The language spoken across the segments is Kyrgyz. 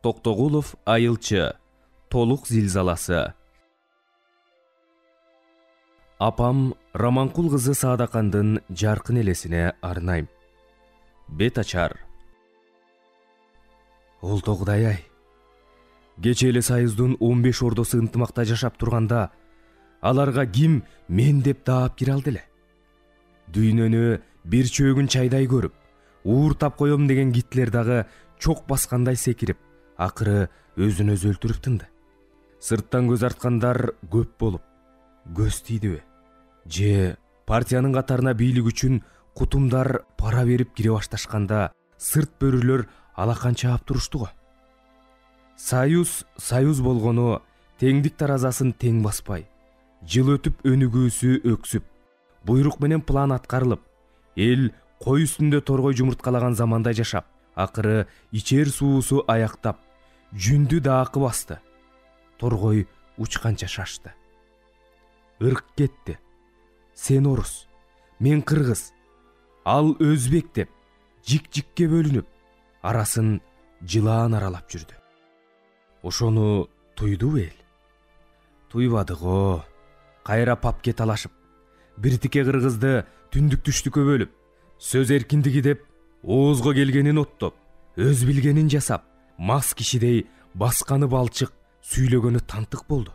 Токтогулов айылчы. Толук зилзаласы. Апам Раманкул кызы Саадакандын жаркын элесине арнайм. Бет ачар. Олтогдай-ай. Кече эле Союздун 15 ордосу ынтымакта жашап турганда, аларга ким мен деп даап кире алды эле. Дүйнөнү бир чөөгүн чайдай көрүп, ууртап коем деген Гитлер дагы чок баскандай секирип, акыры өзүн өзү өлтүрүп тынды. Сырттан көз арткандар көп болуп, көз тийдиби? Же партиянын катарына бийлик үчүн кутумдар пара берип кире башташканда, сырт бөрүлөр алакан чаап турушту го. Союз болгону теңдик таразасын тең баспай, жыл өтүп өнүгүүсү өксүп, буйрук менен план аткарылып, эл кой үстүндө торгой жумурткалаган заманда жашап, акыры ичер суусу аяктап, жүндү даакы басты. Торгой учканча шашты. Ырк кетти. Сен орус, мен кыргыз, ал өзбек деп, жик-жикке бөлүнүп, арасын жылаан аралап жүрдү. Ошону туйду эл? Туйбады го. Кайра папке талашып, биртике кыргызды түндүк түштүккө бөлүп, сөз эркиндиги деп, оозго келгенин оттоп, өз билгенин жасап, мас кишидей басканы балчык, сүйлөгөнү тантык болду.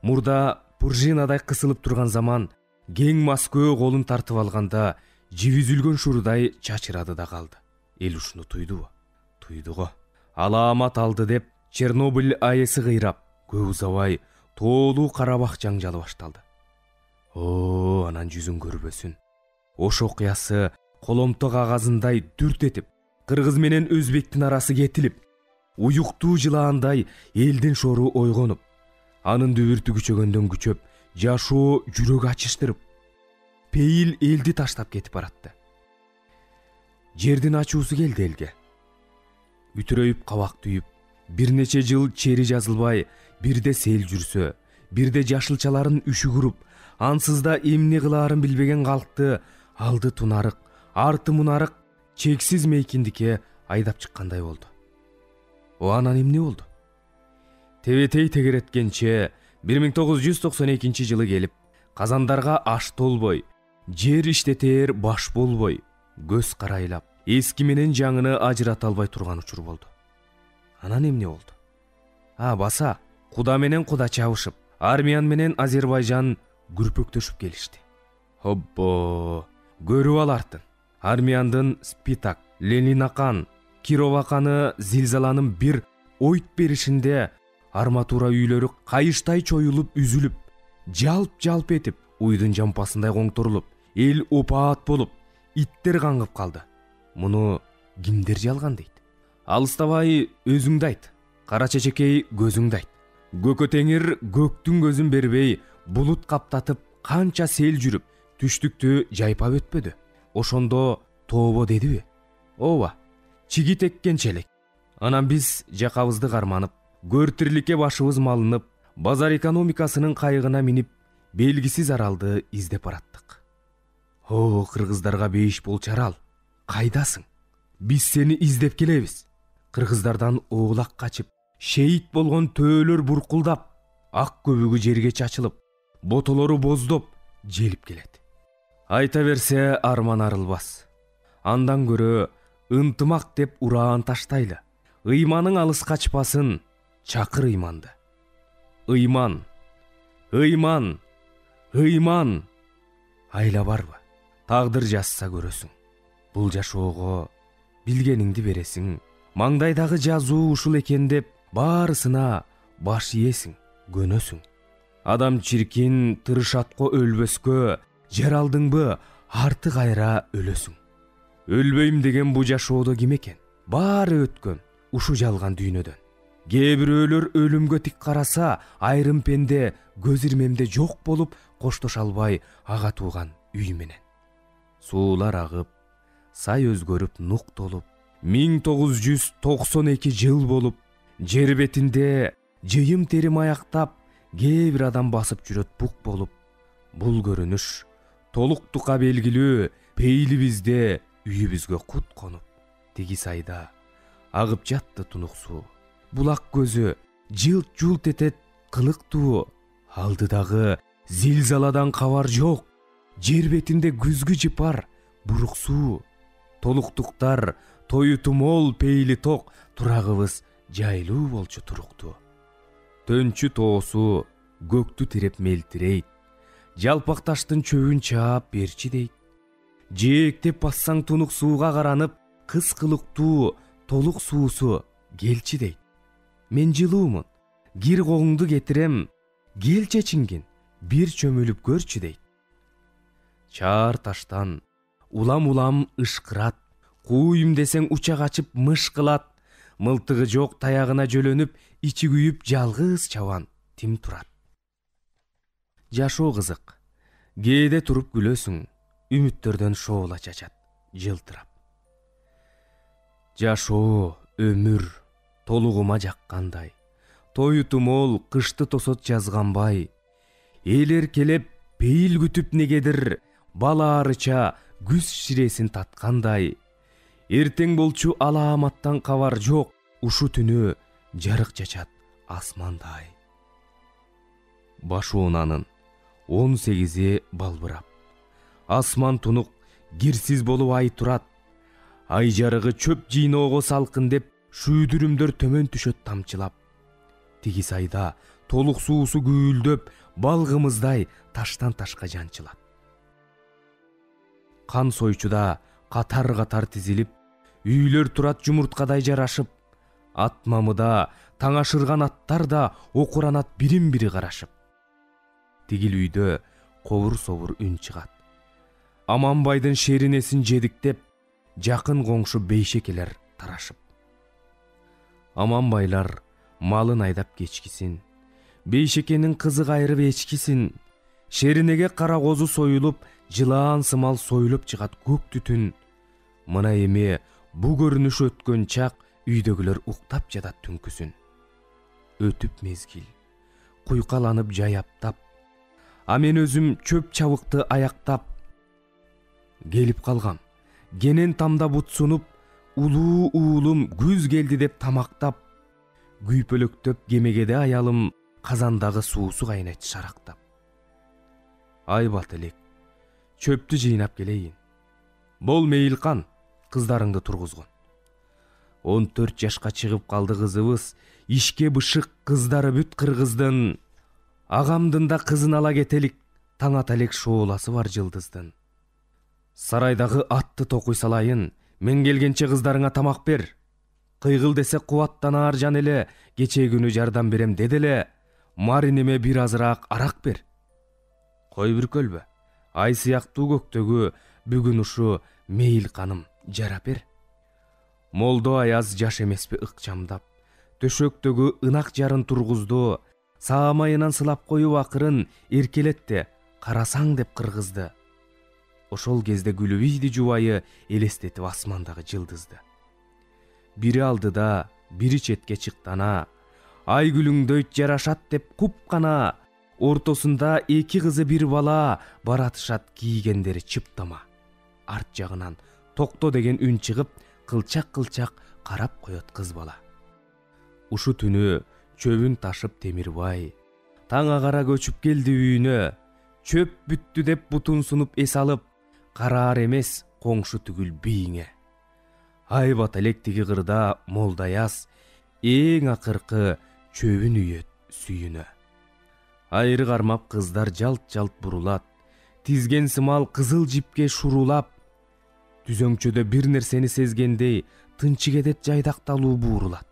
Мурда пружинадай кысылып турган заман, кең Москва колун тартып алганда, жиби үзүлгөн шурудай чачырады да калды. Эл ушуну туйдубу? Туйдуго. Аламат алды деп, Чернобыль АЭСи кыйрап, көп узабай тоолуу Карабах жаңжалы башталды. Анан жүзүн көрбөсүн. Ош окуясы коломто кагазындай дүрт этип, кыргыз менен өзбектин арасы кетилип, уюктуу жылаандай элдин шору ойгонуп, анын дүбүртү күчөгөндөн күчөп, жашоо жүрөк ачыштырып, пейил элди таштап кетип баратты. Жердин ачуусу келди элге. Бүтүрөйүп кабак түйүп, бир нече жыл чери жазылбай, бирде сел жүрсө, бирде жашылчаларын үшүгүрүп, ансыз да эмне кылаарын билбеген калкты алды тунарык, арты мунарык чексиз мейкиндикке айдап чыккандай болду. Анан эмне болду? Тебетей тегереткенче 1992 жылы келип, казандарга аш толбой, жер иштетер баш болбой, көз карайлап, эски менен жаңыны ажырата албай турган учур болду. Анан эмне болду? Баса, Куда менен Куда чабышып, Армян менен Азербайжан күрпөктөшүп келишти. Хоббо, көрүп ал артын. Армяндын Спитак, Ленинакан, Кироваканы зилзаланын бир ойт беришинде арматура үйлөрү кайыштай чоюлуп, үзүлүп, жалп-жалп этип, уйдун жампасындай коңторулуп, эл опаат болуп, иттер каңгып калды. Муну кимдер жалган дейт? Алыстабай өзүңдү айт, кара чечекей көзүңдү айт. Көкө теңир көктүн көзүн бербей, булут каптатып, канча сел жүрүп, түштүктү жайпап өтпөдү. Ошондо тообо дедиби? Ооба, чиги теккен челек. Анан биз жакабызды карманып, көртирликке башыбыз малынып, базар экономикасынын кайыгына минип, белгисиз аралды издеп бараттык. Кыргыздарга бейиш болчу арал, кайдасың? Биз сени издеп келебиз. Кыргыздардан оолак качып, шейит болгон төөлөр буркулдап, ак көбүгү жерге чачылып, ботолору боздоп, желип келет. Айта берсе арман арылбас. Андан көрө ынтымак деп ураан таштайлы. Ыйманың алыс качпасын, чакыр ыйманды. Ыйман, ыйман, ыйман. Айла барбы? Тагдыр жазса көрөсүң. Бул жашоого билгениңди бересиң. Маңдайдагы жазуу ушул экен деп, баарысына баш ийесиң, көнөсүң. Адам чиркин тырышатко өлбөскө, жер алдыңбы, арты кайра өлөсүң. Өлбөйм деген бу жашоодо ким экен? Баары өткөн, ушу жалган дүйнөдөн. Кээ бирөөлөр өлүмгө тик караса, айрым пенде көз ирмемде жок болуп, коштоша албай ага тууган үй менен. Суулар агып, сай өзгөрүп нук толуп, 1992 жыл болуп, жер бетинде жыйым терим аяктап, кээ бир адам басып жүрөт бук болуп, бул көрүнүш толуктукка белгилүү, пейилибизде үйүбүзгө кут конуп, тиги сайда агып жатты тунук суу. булак көзү жылт жулт этет кылыктуу. Алдыдагы зилзаладан кабар жок. Жер бетинде күзгү жыпар бурук суу. Толуктуктар тоюту мол пейли ток. Турагыбыз жайлуу болчу туруктуу. Төнчү тоосу көктү тиреп мелтирейт. Жалпак таштын чөбүн чаап берчи дейт. Жээктеп бассаң тунук сууга каранып, кыз кылыктуу толук суусу келчи дейт. Мен жылуумун, кир коңду кетирем, кел чечингин, бир чөмүлүп көрчү дейт. Чаар таштан улам ышкырат, кууйм десең учак ачып мыш кылат. Мылтыгы жок таягына жөлөнүп, ичи күйүп жалгыз чабан тим турат. Жашоо кызык, кээде туруп күлөсүң, үмүттөрдөн шоола чачат, жылтырап. Жашоо, өмүр, толугума жаккандай, тоюту мол кышты тосот жазганбай. Эл эркелеп, пейил күтүп негедир, бала арыча күз ширесин таткандай. Эртең болчу алааматтан кабар жок, ушу түнү жарык чачат асмандай. Баш уунанын 18 балбырап, асман тунук кирсиз болуп ай турат. Ай жарыгы чөп жийноого салкын деп, шүйдүрүмдөр төмөн түшөт тамчылап. Тиги сайда толук суусу күйүлдөп, балгымыздай таштан ташка жанчылат. Кан сойчуда катар тизилип, үйлөр турат жумурткадай жарашып. Ат мамыда таңашырган аттар да окуранат бирин-бири карашып. Тигил үйдө кобур-собур үн чыгат. Аманбайдын шеринесин жедиктеп, жакын коңшу бейшекелер тарашып. Аманбайлар малын айдап кечкисин, бейшекенин кызы кайрып эчкисин. Шеринеге кара козу союлуп, жылаан сымал союлуп чыгат көк түтүн. Мына эми бу көрүнүш өткөн чак, үйдөгүлөр уктап жатат түнкүсүн. Өтүп мезгил, куйкаланып жаяптап, а мен өзүм чөп чабыкты аяктап. Келип калгам, кенен тамда бут сунуп, улуу уулум күз келди деп тамактап. Күйпөлөктөп кемегеде аялым, казандагы суусу кайнайт шарактап. Айбат элек, чөптү жыйнап келейин. Бол Мейилкан, кыздарыңды тургузгун. 14 жашка чыгып калды кызыбыз, ишке бышык кыздары бүт кыргыздын. Агамдын да кызын ала кетелик, таң ата элек шооласы бар жылдыздын. Сарайдагы атты токуй салайын, мен келгенче кыздарыңа тамак бер. Кыйгыл десе кубаттанаар жан эле, кечээ күнү жардам берем деди эле, мариниме бир азыраак арак бер. Кой бүркөлбө, ай сыяктуу көктөгү, бүгүн ушу Мейилканым жарап бер. Молдо аяз жаш эмеспи ыкчамдап, төшөктөгү ынак жарын тургузду, саамайынан сылап коюп акырын эркелетте, карасаң деп кыргызды. Ошол кезде күлүбийди жубайы элестетип асмандагы жылдызды. Бири алдыда, бири четке чыктана, ай күлүңдөйт жарашат деп купкана, ортосунда эки кызы бир бала баратышат кийгендери чыптама. Арт жагынан токто деген үн чыгып, кылчак карап коет кыз бала. Ушу түнү чөбүн ташып Темирбай, таң агара көчүп келди үйүнө. Чөп бүттү деп бутун сунуп эс алып, караар эмес коңшу түгүл бийиңе. Айбат элек тиги кырда Молдаяз эң акыркы чөбүн үйөт сүйүнө. Айры кармап кыздар жалт бурулат, тизген сымал кызыл жипке шурулап. Түзөңчөдө бир нерсени сезгендей, тынчы кетет жайдакталуу буурулат.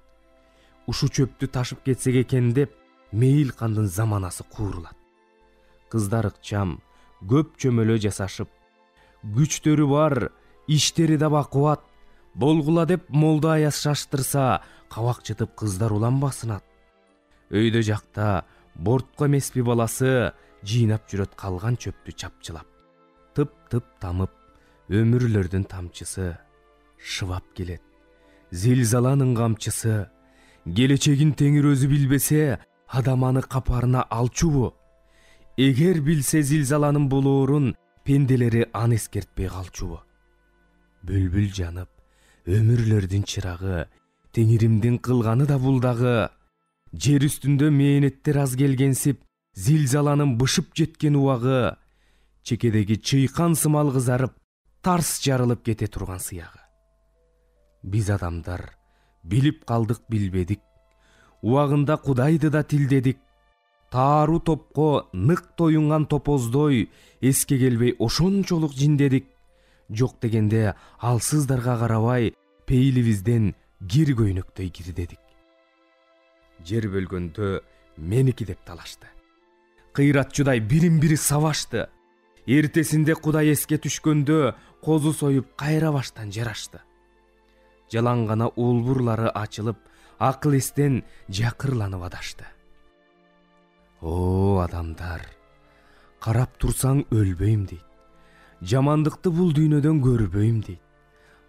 Ушу чөптү ташып кетсек экен деп, Мейилкандын заманасы куурулат. Кыздар ыкчам, көп чөмөлө жасашып, күчтөрү бар, иштери да бакубат. Болгула деп Молдо Аяз шаштырса, кабакчытып кыздар уланбасынат. Өйдө жакта бортко эмеспи баласы, жыйнап жүрөт калган чөптү чапчылап. Тып тамып, өмүрлөрдүн тамчысы шыбап келет. Зилзаланын камчысы, келечегин Теңир өзү билбесе, адам аны капарына алчубу? Эгер билсе зилзаланын болоорун, пенделери аны эскертпей калчубу? Бүлбүл жанып, өмүрлөрдүн чырагы, Теңиримдин кылганы да бул дагы. Жер үстүндө мээнеттер аз келгенсип, зилзаланын бышып жеткен убагы, чекедеги чыйкан сымал кызарып, тарс жарылып кете турган сыягы. Биз адамдар билип калдык, билбедик. Убагында Кудайды да тилдедик. Таару топко нык тоюнган топоздой эске келбей ошончолук жиндедик. Жок дегенде алсыздарга карабай пейилибизден кир көйнөктөй кирдедик. Жер бөлгөндө меники деп талашты. Кыйратчудай бирин-бири сабашты. Эртесинде Кудай эске түшкөндө козу союп кайра баштан жарашты. Жалангана улбурлары ачылып, акыл эстен жакырланып адашты. О, адамдар, карап турсаң өлбөйм дейт. Жамандыкты бул дүйнөдөн көрбөйм дейт.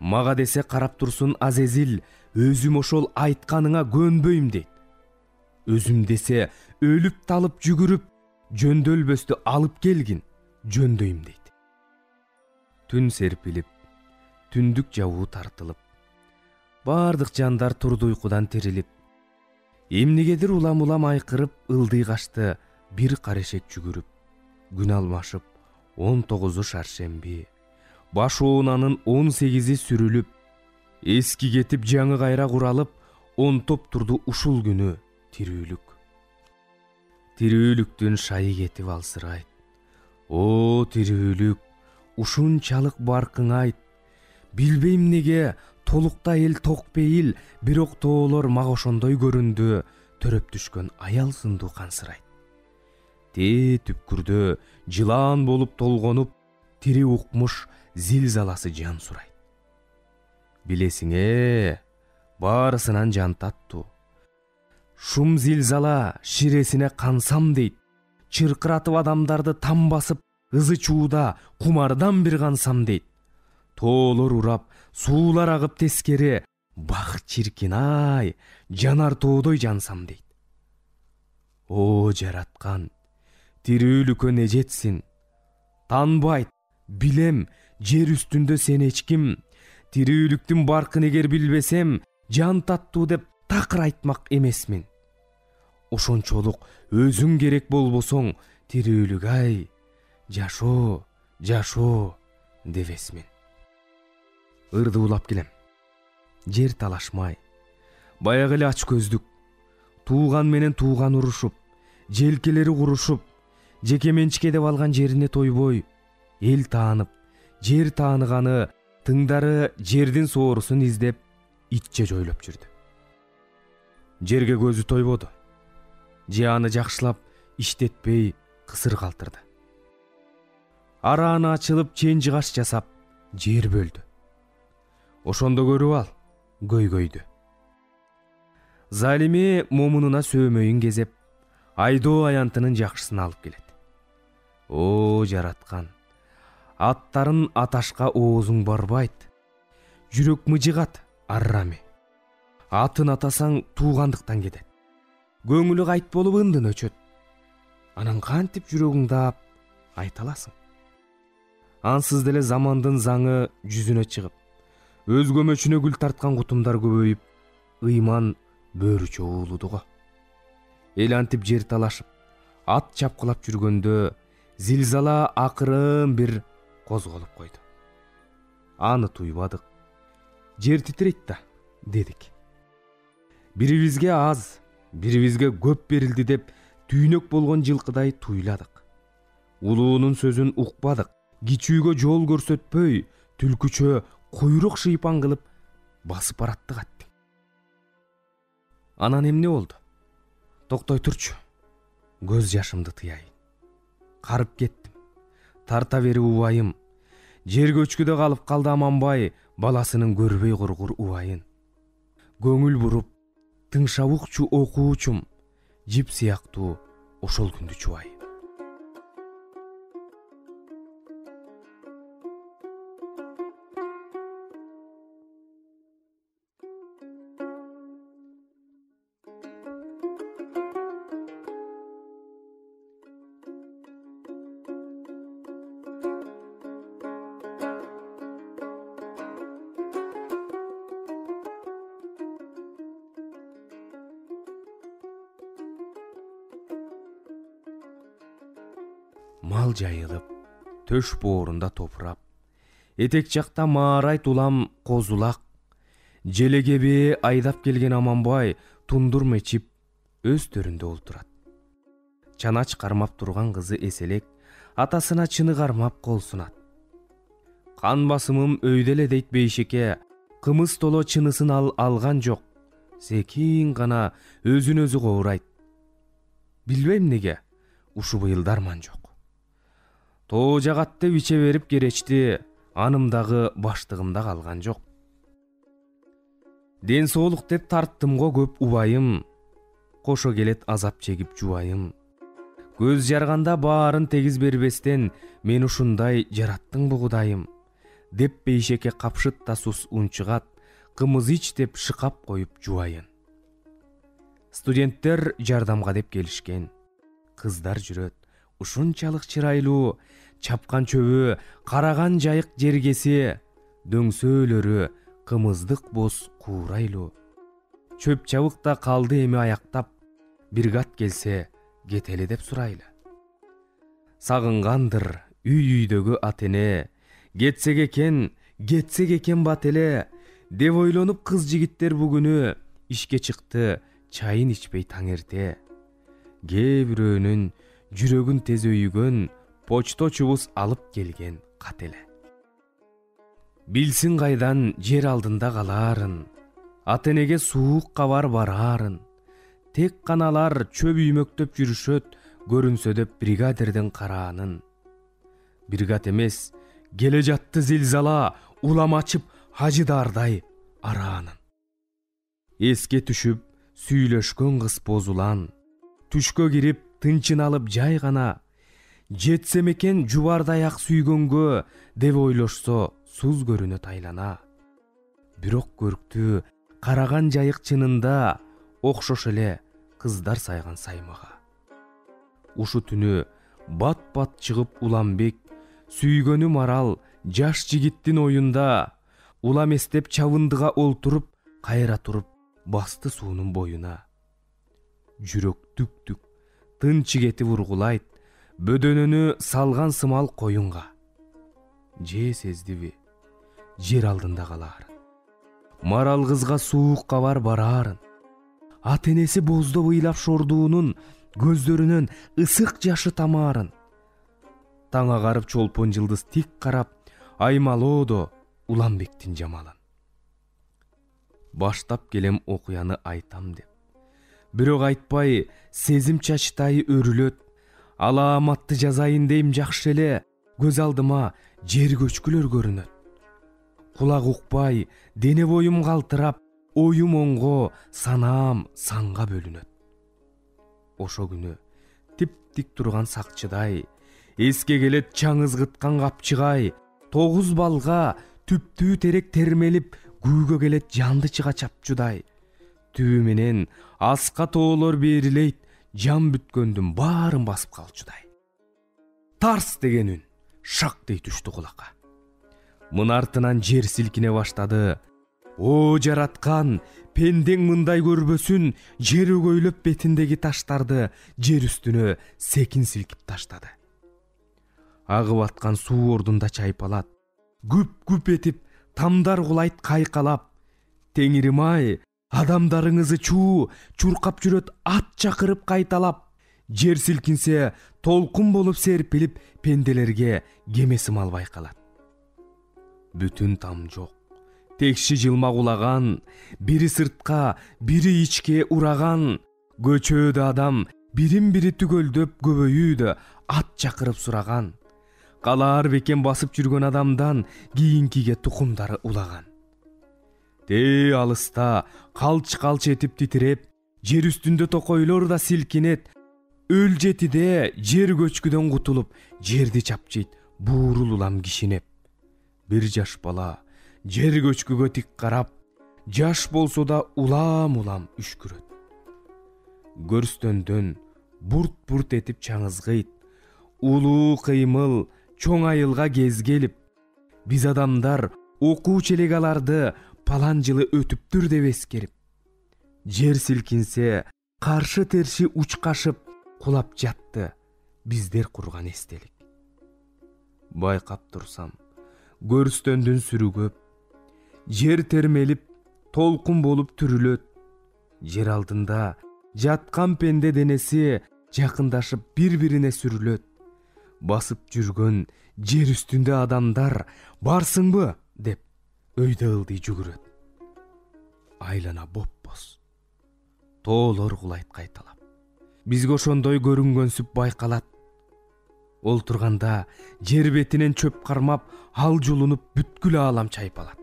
Мага десе карап турсун Азезил, өзүм ошол айтканыңа көнбөйм дейт. Өзүм десе өлүп талып жүгүрүп, жөндөлбөстү алып келгин, жөндөйм дейт. Түн серпилип, түндүк жабуу тартылып, бардык жандар турду уйкудан тирилип, эмнегедир улам-улам айкырып, ылдый качты бир карешек жүгүрүп, күн алмашып 19 шаршемби, баш оонанын 18 сүрүлүп, эски кетип жаңы кайра куралып, онтоп турду ушул күнү тирүүлүк. Тирүүлүктүн шайы кетип алсырайт. О, тирүүлүк, ушунчалык баркың айт. Билбейм неге толукта эл ток пейил, бирок тоолор мага ошондой көрүндү, төрөп түшкөн аял сындуу кансырайт. Тээ түпкүрдө жылаан болуп толгонуп, тири укмуш зилзаласы жан сурайт. Билесиң, баарысынан жан таттуу. Шум зилзала ширесине кансам дейт. Чыркыратып адамдарды там басып, ызы чууда кумардан бир кансам дейт. Тоолор урап, суулар агып тескери, бак чиркин ай, жанар тоодой жансам дейт. О, жараткан, тирүүлүккө не жетсин? Танбайт, билем, жер үстүндө сен эчким. Тирүүлүктүн баркын эгер билбесем, жан таттуу деп такыр айтмак эмесмин. Ошончолук өзүң керек болбосоң, тирүүлүк ай, жашоо, жашоо дебесмин. Ырды улап келем. Жер талашмай, баягы эле ач көздүк, тууган менен тууган урушуп, желкелери курушуп, жеке менчикке деп алган жерине тойбой, эл таанып, жер тааныганы, тыңдары жердин соорусун издеп, итче жойлоп жүрдү. Жерге көзү тойбоду. Же аны жакшылап, иштетпей, кысыр калтырды. Арааны ачылып, чен жыгаш жасап, жер бөлдү. Ошондо көрүп ал, көйгөйдү. Залими момунуна сөөмөйүн кезеп, айдоо аянтынын жакшысын алып келет. О, жараткан, аттарын аташка оозуң барбайт. Жүрөк мыжыгат, аррами. Атын атасаң туугандыктан кетет. Көңүлү кайт болуп ындын өчөт. Анан кантип жүрөгүңдү ап айта аласың? Ансыз деле замандын заңы жүзүнө чыгып, өз көмөчүнө гүл тарткан кутумдар көбөйүп, ыйман бөрүчө уулуду го. Эл антип жер талашып, ат чапкылап жүргөндө, зилзала акырын бир козголуп койду. Аны туйбадык. Жер титирейт да, дедик. Бирибизге аз, бирибизге көп берилди деп түйнөк болгон жылкыдай туйладык. Улуунун сөзүн укпадык, кичүүгө жол көрсөтпөй, түлкүчө куйрук шыйпан кылып басып бараттык аттың. Анан эмне болду? Токтой турчу. Көз жашымды тыяйын. Карып кеттим. Тарта бери убайым. Жер көчкүдө калып калды Аманбай, баласынын көрбөй кургур убайын. Көңүл буруп, тыңшабукчу окуучум, жип сыяктуу ошол күндү чубайын. мал жайылып, төш боорунда топурап, этек жакта маарайт улам козулак, желегебе айдап келген Аманбай тундурма ичип өз төрүндө олтурат. Чанач кармап турган кызы Эселек атасына чыны кармап кол сунат. Кан басымым өйдө эле дейт Бейшеке, кымыз толо чынысын алган жок. Секин гана өзүн өзү коурайт. Билбейм неге, ушу быйыл дарман жок. Тоо жагатты биче берип керечти, анымдагы баштыгымда калган жок. Ден соолук деп тарттым го көп убайым, кошо келет азап чегип жубайым. Көз жарганда баарын тегиз бербестен, мен ушундай жараттың бу Кудайым, деп Бейшеке капшыт тасус унчугат, кымыз ич деп шыкап коюп жубайын. Студенттер жардамга деп келишкен. Кыздар жүрөт, ушунчалык чырайлуу, чапкан чөбү, караган жайык жергеси, дөңсөөлөрү кымыздык боз куурайлуу. Чөп чабыкта калды эми аяктап, биргат келсе кетели деп сурайлы. Сагынгандыр үй-үйдөгү атене, кетсек экен бат эле, деп ойлонуп кыз жигиттер бүгүнү ишке чыкты, чайын ичпей таң эрте. Кээ бирөөнүн жүрөгүн тез өйүгөн почточубуз алып келген кат эле. Билсин кайдан жер алдында калаарын, атенеге суук кабар бараарын. Тек каналар чөп үймөктөп жүрүшөт, көрүнсө деп бригадирдин караанын. Бригад эмес, келе жатты зилзала, улам ачып ажыдардай араанын. Эске түшүп, сүйлөшкөн кыз бозулан, түшкө кирип тынчын алып жай гана, жетсем экен жубардай ак сүйгөнгө, деп ойлошсо суз көрүнөт айлана. Бирок көрктү караган жайык чынында, окшош эле кыздар сайган саймага. Ушу түнү бат-бат чыгып Уламбек, сүйгөнү Марал жаш жигиттин оюнда, улам эстеп чабындыга олтуруп, кайра туруп басты суунун боюна. Жүрөк түк-түк, тынчы кетип ургулайт, бөдөнөнү салган сымал коюнга. Же сездиби, жер алдында калаарын. Марал кызга суук кабар бараарын. Атенеси боздо ыйлап шордуунун көздөрүнөн ысык жашы тамаарын. Таң агарып чолпон жылдыз тик карап, аймалоодо Уламбектин жамалын. Баштап келем окуяны айтам деп. Бирок айтпай, сезим чачтайы өрүлөт. Алааматты жазайын дейм жакшы эле, көз алдыма жер көчкүлөр көрүнөт. Кулак укпай, дене боюм калтырап, оюм оңго, санаам санга бөлүнөт. Ошо күнү тип-тик турган сакчыдай, эске келет чаңызгыткан капчыгай, 9 балга түптүү терек термелип, күүгө келет жанды чыга чапчудай. Түбү менен аска тоолор берилейт, жан бүткөндүн баарын басып калчудай. Тарс деген үн шактей түштү кулакка. Мын артынан жер силкине баштады. О жараткан, пендең мындай көрбөсүн, жер өгөйлөп бетиндеги таштарды жер үстүнө секин силкип таштады. Агып аткан суу ордунда чайпалат, күп-күп этип тамдар кулайт кайкалап. Теңирим ай, адамдарыңызы чуркап жүрөт ат чакырып кайталап. Жер силкинсе толкун болуп серпилип, пенделерге кеме сымал байкалат. Бүтүн там жок. Текши жылма кулаган, бири сыртка, бири ичке ураган. Көчөөдө адам бирин-бири түгөлдөп көбөйүүдө ат чакырып сураган. Калаар бекен басып жүргөн адамдан кийинкиге тукумдары улаган. Алыста калч-калч этип титиреп, жер үстүндө токойлор да силкинет. Өл жетиде жер көчкүдөн кутулуп, жерди чапчыйт буурул улам кишинеп. Бир жаш бала жер көчкүгө тик карап, жаш болсо да улам-улам үшкүрөт. Көрстөндөн бурт-бурт этип чаңызгыйт, улуу кыймыл чоң айылга кез келип. Биз адамдар окуучу элек аларды палан жылы өтүптүр деп эскерип. Жер силкинсе каршы терши учкашып кулап жатты. биздер курган эстелик. Байкап турсам, көрүстөндүн сүрүгөп, жер термелип, толкун болуп түрүлөт. Жер алдында жаткан пенде денеси жакындашып бири-бирине сүрүлөт. Басып жүргөн жер үстүндө адамдар барсыңбы деп өйдө ылдый жүгүрөт. Айлана бопбоз. Тоолор кулайт кайталап. Бизге ошондой көрүнгөнсүп байкалат. Ол турганда жер бетинен чөп кармап, ал жулунуп бүткүл аалам чайпалат.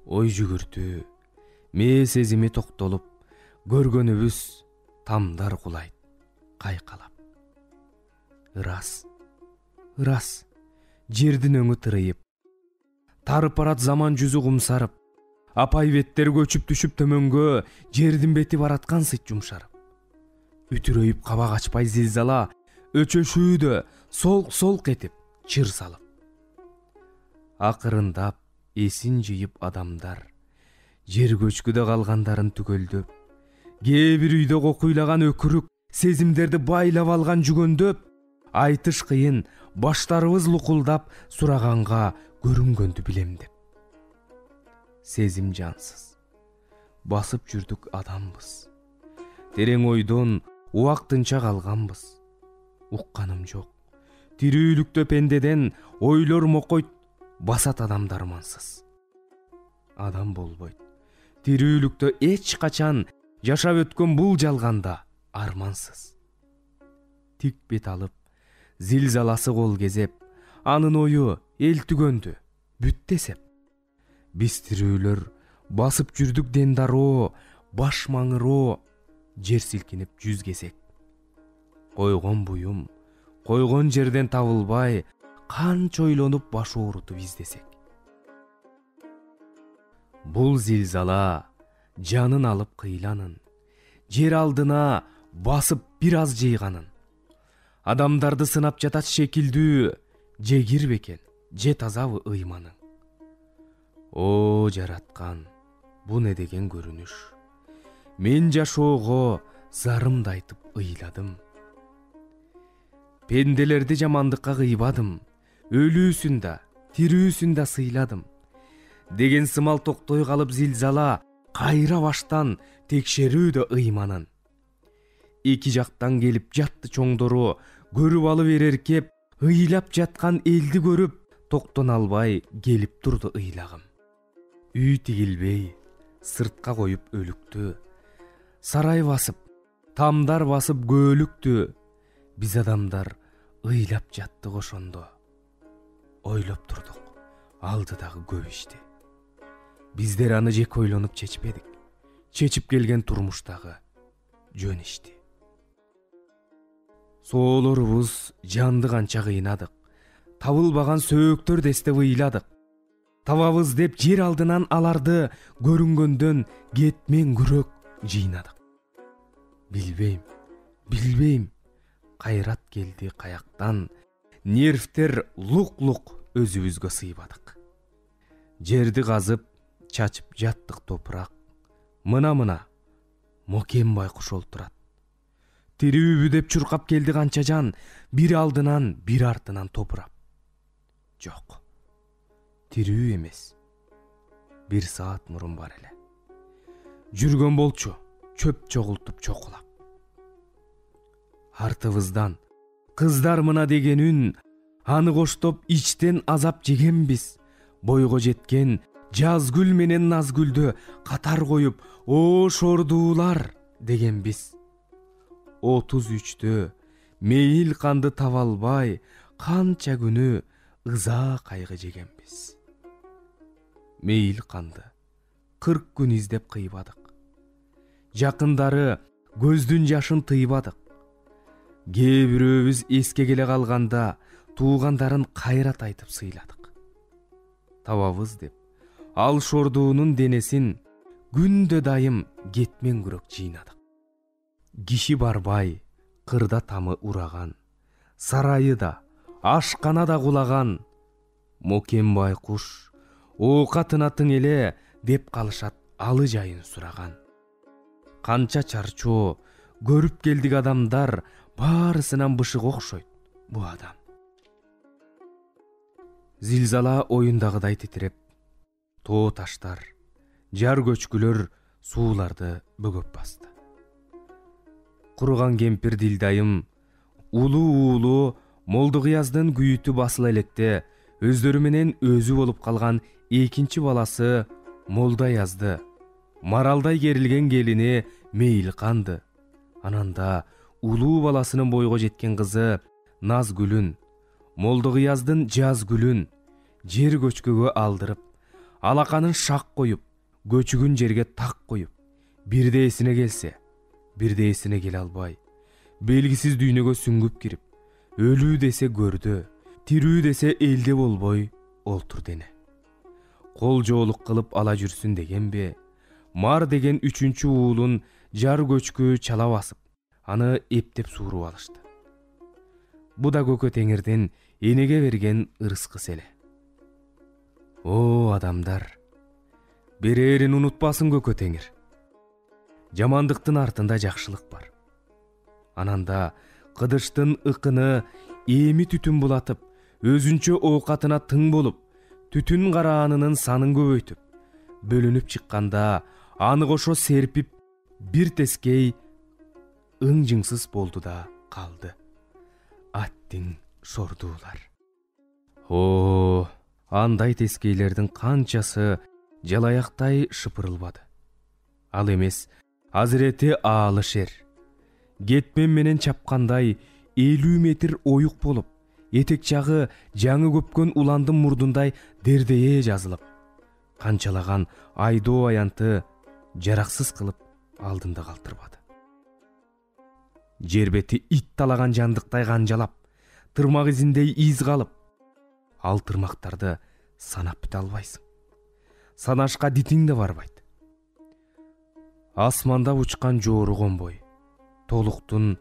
Ой жүгүртүү, мээ сезими токтолуп, көргөнүбүз тамдар кулайт кайкалап. Ырас, жердин өңү тырыйып, тарып барат заман жүзү кумсарып, апай беттер көчүп түшүп төмөнгө, жердин бети бараткан сыйт жумшарып. Үтүрөйүп кабак ачпай зилзала, өчөшүүдө солк этип, чыр салып. Акырындап эсин жыйып адамдар, жер көчкүдө калгандарын түгөлдөп, кээ бир үйдө кокуйлаган өкүрүк, сезимдерди байлап алган жүгөндөп, айтыш кыйын, баштарыбыз лукулдап, сураганга көрүнгөндү билем деп. Сезим жансыз, басып жүрдүк адамбыз. Терең ойдон убактынча калганбыз. Укканым жок, тирүүлүктө пендеден ойлор мокойт, басат адамдар мансыз. Адам болбойт, тирүүлүктө эч качан жашап өткөн бул жалганда армансыз. Тик бет алып, зилзаласы кол кезеп, анын ою эл түгөндү, бүт десеп. Биз тирүүлөр басып жүрдүк ден дароо, баш маңыроо, жер силкинип жүз кесек. Койгон буюм, койгон жерден табылбай, канча ойлонуп баш оорутуп издесек. Бул зилзала жанын алып кыйланын, жер алдына басып бир аз жыйганын. Адамдарды сынап жатат шекилдүү, же кир бекен, же тазабы ыйманың. О, жараткан, бу не деген көрүнүш. Мен жашоого зарымды айтып ыйладым. Пенделерди жамандыкка кыйбадым, өлүүсүн да, тирүүсүн да сыйладым. Деген сымал токтой калып зилзала, кайра баштан текшерүүдө ыйманын. Эки жактан келип жатты чоңдору, көрүп алып эреркеп, ыйлап жаткан элди көрүп, токтоно албай келип турду ыйлагым. Үй тигилбей, сыртка коюп өлүктү, сарай басып, тамдар басып көөлүктү. Биз адамдар ыйлап жаттык ошондо. Ойлоп турдук, алдыдагы көп ишти. Биздер аны жеке ойлонуп чечпедик. Чечип келген турмуштагы жөн ишти. Соолорубуз жанды канча кыйнадык. Табылбаган сөөктөр дестеп ыйладык. Табабыз деп жер алдынан аларды көрүнгөндөн кетмен күрөк жыйнадык. Билбейм, кайрат келди каяктан, нервтер лук-лук өзүбүзгө сыйбадык. Жерди казып, чачып жаттык топурак. Мына Мокем байкуш олтурат. Тирүүбү деп чуркап келди канча жан, бир алдынан, бир артынан топурап. Жок, тирүү эмес. 1 саат мурун бар эле. Жүргөн болчу, чөп чогултуп чокулап. Артыбыздан кыздар мына деген үн, аны коштоп ичтен азап жегенбиз. Бойго жеткен жазгүл менен назгүлдү катар коюп, о шордуулар дегенбиз. 33-тө мейил канды таба албай, канча күнү ыза кайгы жегенбиз. Мейил канды 40 күн издеп кыйбадык. Жакындары көздүн жашын тыйбадык. Кээ бирөөбүз эске келе калганда туугандарын кайрат айтып сыйладык. Табабыз деп ал шордуунун денесин күндө дайым кетмен күрөк жыйнадык. Киши барбай кырда тамы ураган, сарайы да, ашкана да кулаган. Мокем байкуш оокатынатың эле деп калышат алы жайын сураган. Канча чарчоо көрүп келдик адамдар, баарысынан бышык окшойт бу адам. Зилзала оюндагыдай титиреп, тоо таштар, жар көчкүлөр сууларды бөгөп басты. Куруган кемпир Дилдайым улуу Молдугуяздын күйүтү басыла электе өздөрү менен өзү болуп калган экинчи баласы Молдаязды, маралдай керилген келини Мейилканды, ананда улуу баласынын бойго жеткен кызы Назгүлүн, Молдугуяздын Жазгүлүн жер көчкөгө алдырып, алаканын шак коюп, көчүгүн жерге так коюп, бирде эсине келсе, бирде эсине келе албай, белгисиз дүйнөгө сүңгүп кирип, өлүү десе көрдө, тирүү десе элде болбой олтурду эне. Кол жоолук кылып ала жүрсүн дегенбе, Мар деген үчүнчү уулун жар көчкү чала басып, аны эптеп сууруп алышты. Бу да Көкө Теңирдин энеге берген ырыскысы эле. О адамдар, берерин унутпасын Көкө Теңир. Жамандыктын артында жакшылык бар. Ананда кыдыштын ыкыны эми түтүн булатып, өзүнчө оокатына тың болуп, түтүн караанынын санын көбөйтүп, бөлүнүп чыкканда аны кошо серпип, бир тескей ың-жыңсыз болду да калды. Аттиң шордуулар. О, андай тескейлердин канчасы жалаяктай шыпырылбады. Ал эмес Азирети Аалышер. Кетмен менен чапкандай 50 метр оюк болуп, этек жагы жаңы көпкөн уландын мурдундай дердее жазылып, канчалаган айдоо аянты жараксыз кылып алдында калтырбады. Жер бети ит талаган жандыктай канжалап, тырмак изиндей из калып, ал тырмактарды санап бүтө албайсың. Санашка дитиң да барбайт. Асманда учкан жоору конбой, толуктун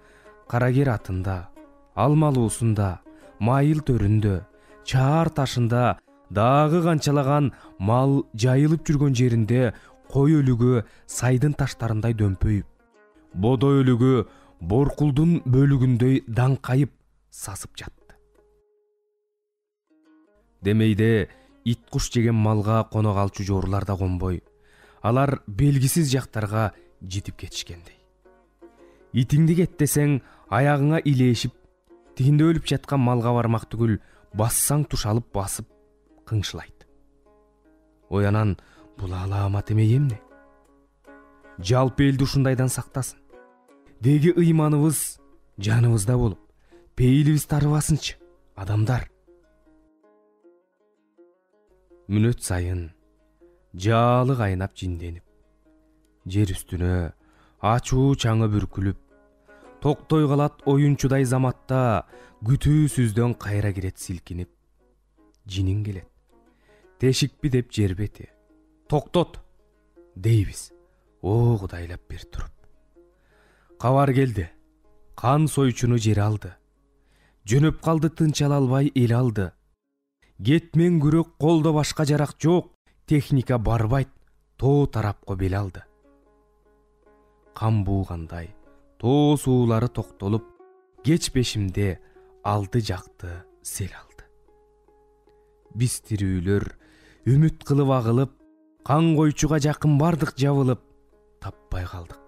карагер атында, алмалуусунда, майыл төрүндө, чаар ташында дагы канчалаган мал жайылып жүргөн жеринде кой өлүгү сайдын таштарындай дөмпөйүп, бодо өлүгү боркулдун бөлүгүндөй даңкайып сасып жатты. Демейде ит куш жеген малга коно калчу жоорулар да конбой, алар белгисиз жактарга жетип кетишкендей. Итиңди кеттесең, аягыңа илешип, тигинде өлүп жаткан малга бармак түгүл, бассаң тушалып басып кыңшылайт. Оянан бул алаамат эмей эмне? Жалпы элди ушундайдан сактасын. Деги ыйманыбыз жаныбызда болуп, пейилибиз тарыбасынчы, адамдар. Мүнөт сайын жаалы кайнап жинденип, жер үстүнө ачуу чаңы бүркүлүп, токтой калат оюнчудай заматта күтүүсүздөн кайра кирет силкинип. Жинин келет. Тешикпи деп жер бети. Токтот дейбиз. О кудайлап бир туруп. Кабар келди. Кан сойчуну жер алды. Жөнөп калды тынчала албай эл алды. Кетмен күрөк колдо башка жарак жок. Техника барбайт. Тоо тарапка бел алды. Кан буугандай тоо суулары токтолуп, кечпешимде алды жакты сел алды. Биз тирүүлөр үмүт кылып агылып, кан койчуга жакын бардык жабылып, таппай калдык.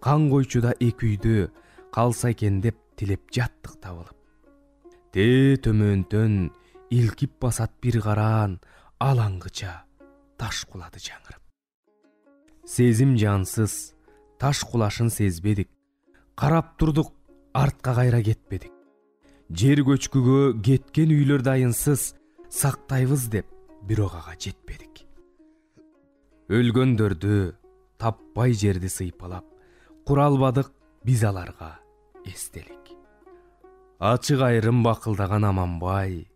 Кан койчуда эки үйдө калса экен деп тилеп жаттык табылып. Те төмөндөн илкип басат бир караан, алаңгыча таш кулады жаңырып. Сезим жансыз, таш кулашын сезбедик. Карап турдук, артка кайра кетпедик. Жер көчкүгө кеткен үйлөр дайынсыз сактайбыз деп бирок ага жетпедик. Өлгөндөрдү таппай жерди сыйпалап, кура албадык биз аларга эстелик. Ачык айрым бакылдаган Аманбай,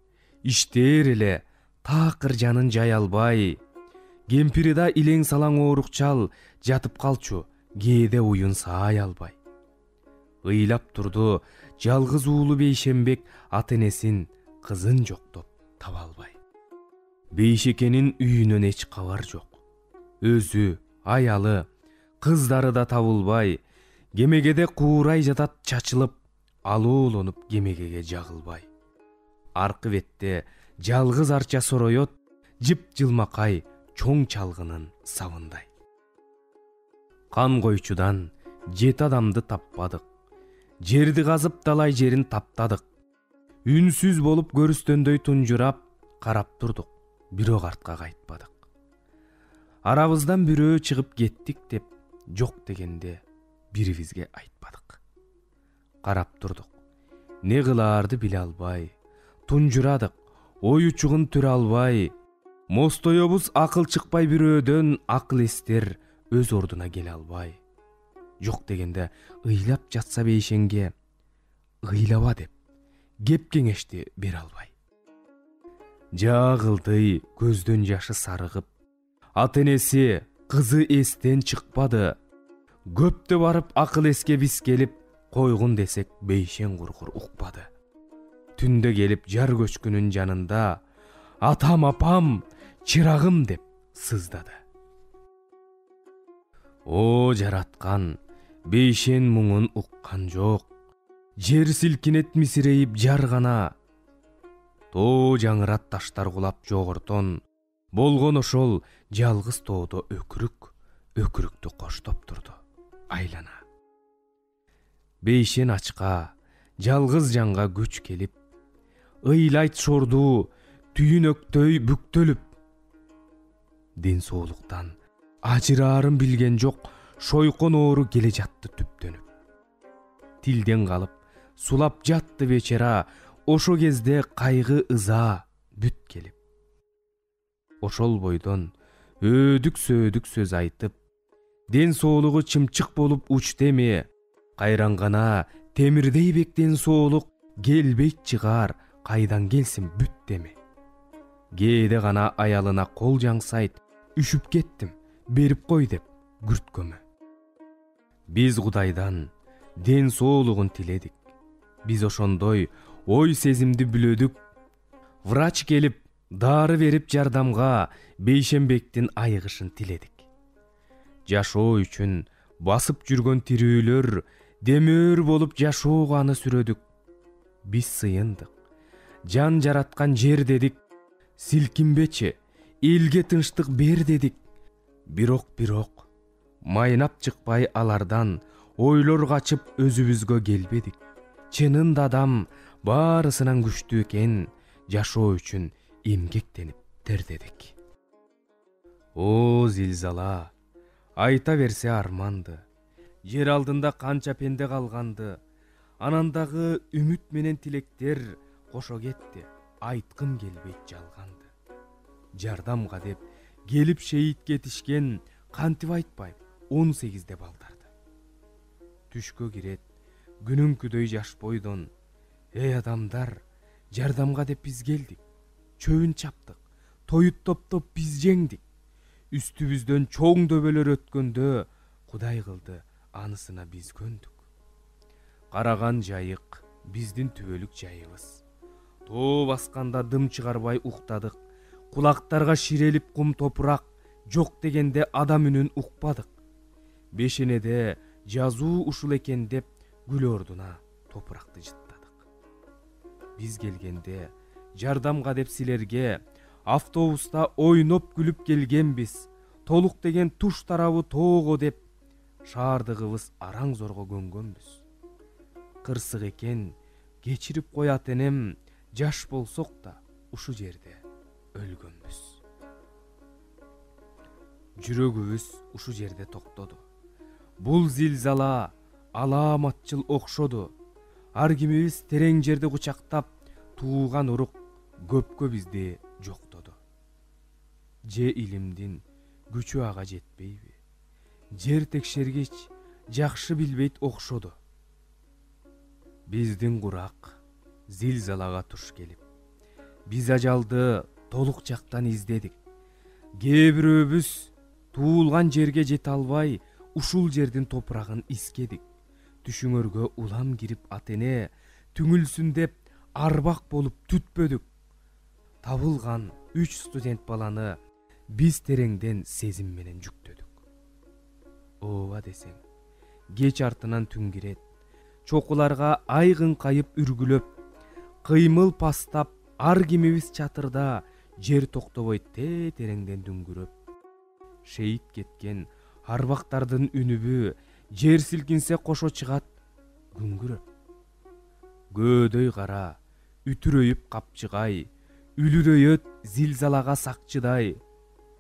иштээр эле такыр жанын жай албай, кемпири да илең салаң оорукчал жатып калчу, кээде уюн саай албай. Ыйлап турду жалгыз уулу Бейшембек ата-энесин, кызын жоктоп таба албай. Бейшекенин үйүнөн эч кабар жок. Өзү, аялы, кыздары да табылбай, кемегеде куурай жатат чачылып, алуулонуп кемегеге жагылбай. Аркы бетте жалгыз арча сороёт, жып-жылмакай чоң чалгынын сабындай. Кан койчудан 7 адамды таппадык. Жерди казып далай жерин таптадык. Үнсүз болуп көрүстөндөй тунжурап карап турдук, бирок артка кайтпадык. Арабыздан бирөө чыгып кеттик деп жок дегенде бирибизге айтпадык. Карап турдук, не кылаарды биле албай, тунжурадык, ой учугун түрө албай. Мостоёбуз акыл чыкпай бирөөдөн, акыл эстер өз ордуна келе албай. Жок дегенде ыйлап жатса бейшенге, ыйлаба деп кеп кеңешти бере албай. Жагылды көздөн жашы сарыгып, ата энеси кызы эстен чыкпады. Көптө барып акыл эске биз келип, койгун десек бейшен куркур укпады. Түндө келип жар көчкүнүн жанында, атам апам, чырагым деп сыздады. О жараткан, бейшен муңун уккан жок. Жер силкинет мисирейип жар гана. Тоо жаңырат таштар кулап жогортон, болгон ошол жалгыз тоодо өкүрүк, өкүрүктү коштоп турду айлана. Бейшен ачка, жалгыз жанга күч келип, ыйлайт шорду түйүнөктөй бүктөлүп. Ден соолуктан ажыраарын билген жок, шойкон оору келе жатты түптөнүп. Тилден калып, сулап жатты вечера, ошо кезде кайгы ыза бүт келип. Ошол бойдон өдүк сөөдүк сөз айтып, ден соолугу чымчык болуп учту эми. Кайран гана темирдей бек ден соолук келбейт чыгар, кайдан келсин бүт деме. Кээде гана аялына кол жаңсайт, үшүп кеттим, берип кой деп күрткөмө. Биз Кудайдан ден соолугун тиледик. Биз ошондой ой сезимди бүлөдүк. Врач келип, дары берип жардамга Бейшенбектин айыгышын тиледик. Жашоо үчүн басып жүргөн тирүүлөр демөр болуп жашоого аны сүрөдүк. Биз сыйындык, жан жараткан жер дедик. Силкинбечи, элге тынчтык бер дедик. Бирок майнап чыкпай алардан ойлор качып өзүбүзгө келбедик. Чынында адам баарысынан күчтүү экен, жашоо үчүн эмгектенип тердедик. О зилзала, айта берсе арманды, жер алдында канча пенде калганды, анандагы үмүт менен тилектер кошо кетти, айткым келбейт жалганды. Жардамга деп келип шейит кетишкен, кантип айтпайм 18 балдарды. Түшкө кирет күнүнкүдөй жаш бойдон, эй адамдар, жардамга деп биз келдик, чөбүн чаптык, тоют топтоп биз жеңдик. Үстүбүздөн чоң дөбөлөр өткөндө, Кудай кылды, анысына биз көндүк. Караган жайык биздин түбөлүк жайыбыз. Тоо басканда дым чыгарбай уктадык, кулактарга ширелип кум топурак, жок дегенде адам үнүн укпадык. Бешенеде жазуу ушул экен деп, гүл ордуна топуракты жыттадык. Биз келгенде жардамга деп силерге автобуста ойноп күлүп келгенбиз. Толук деген туш тарабы тоого деп, шаардыгыбыз араң зорго көнгөнбүз. Кырсык экен, кечирип коят энем, жаш болсок да ушу жерде өлгөнбүз. Жүрөгүбүз ушу жерде токтоду. Бул зилзала алааматчыл окшоду. Ар кимибиз терең жерди кучактап, тууган урук көпкө бизди жоктоду. Же илимдин күчү ага жетпейби? Жер текшергич жакшы билбейт окшоду. Биздин курак зилзалага туш келип, биз ажалды толук жактан издедик. Кээ бирөөбүз туулган жерге жете албай, ушул жердин топурагын искедик. Түшүңөргө улам кирип атене, түңүлсүн деп арбак болуп түтпөдүк. Табылган 3 студент баланы биз тереңден сезим менен жүктөдүк. Ооба десең, кеч артынан түн кирет, чокуларга айгын кайып үргүлөп, кыймыл пастап, ар кимибиз чатырда жер токтобой тереңден дүңгүрөп. Шейит кеткен арбактардын үнүбү жер силкинсе кошо чыгат күңгүрөп. Көөдөй кара, үтүрөйүп капчыгай, үлүрөйөт зилзалага сакчыдай.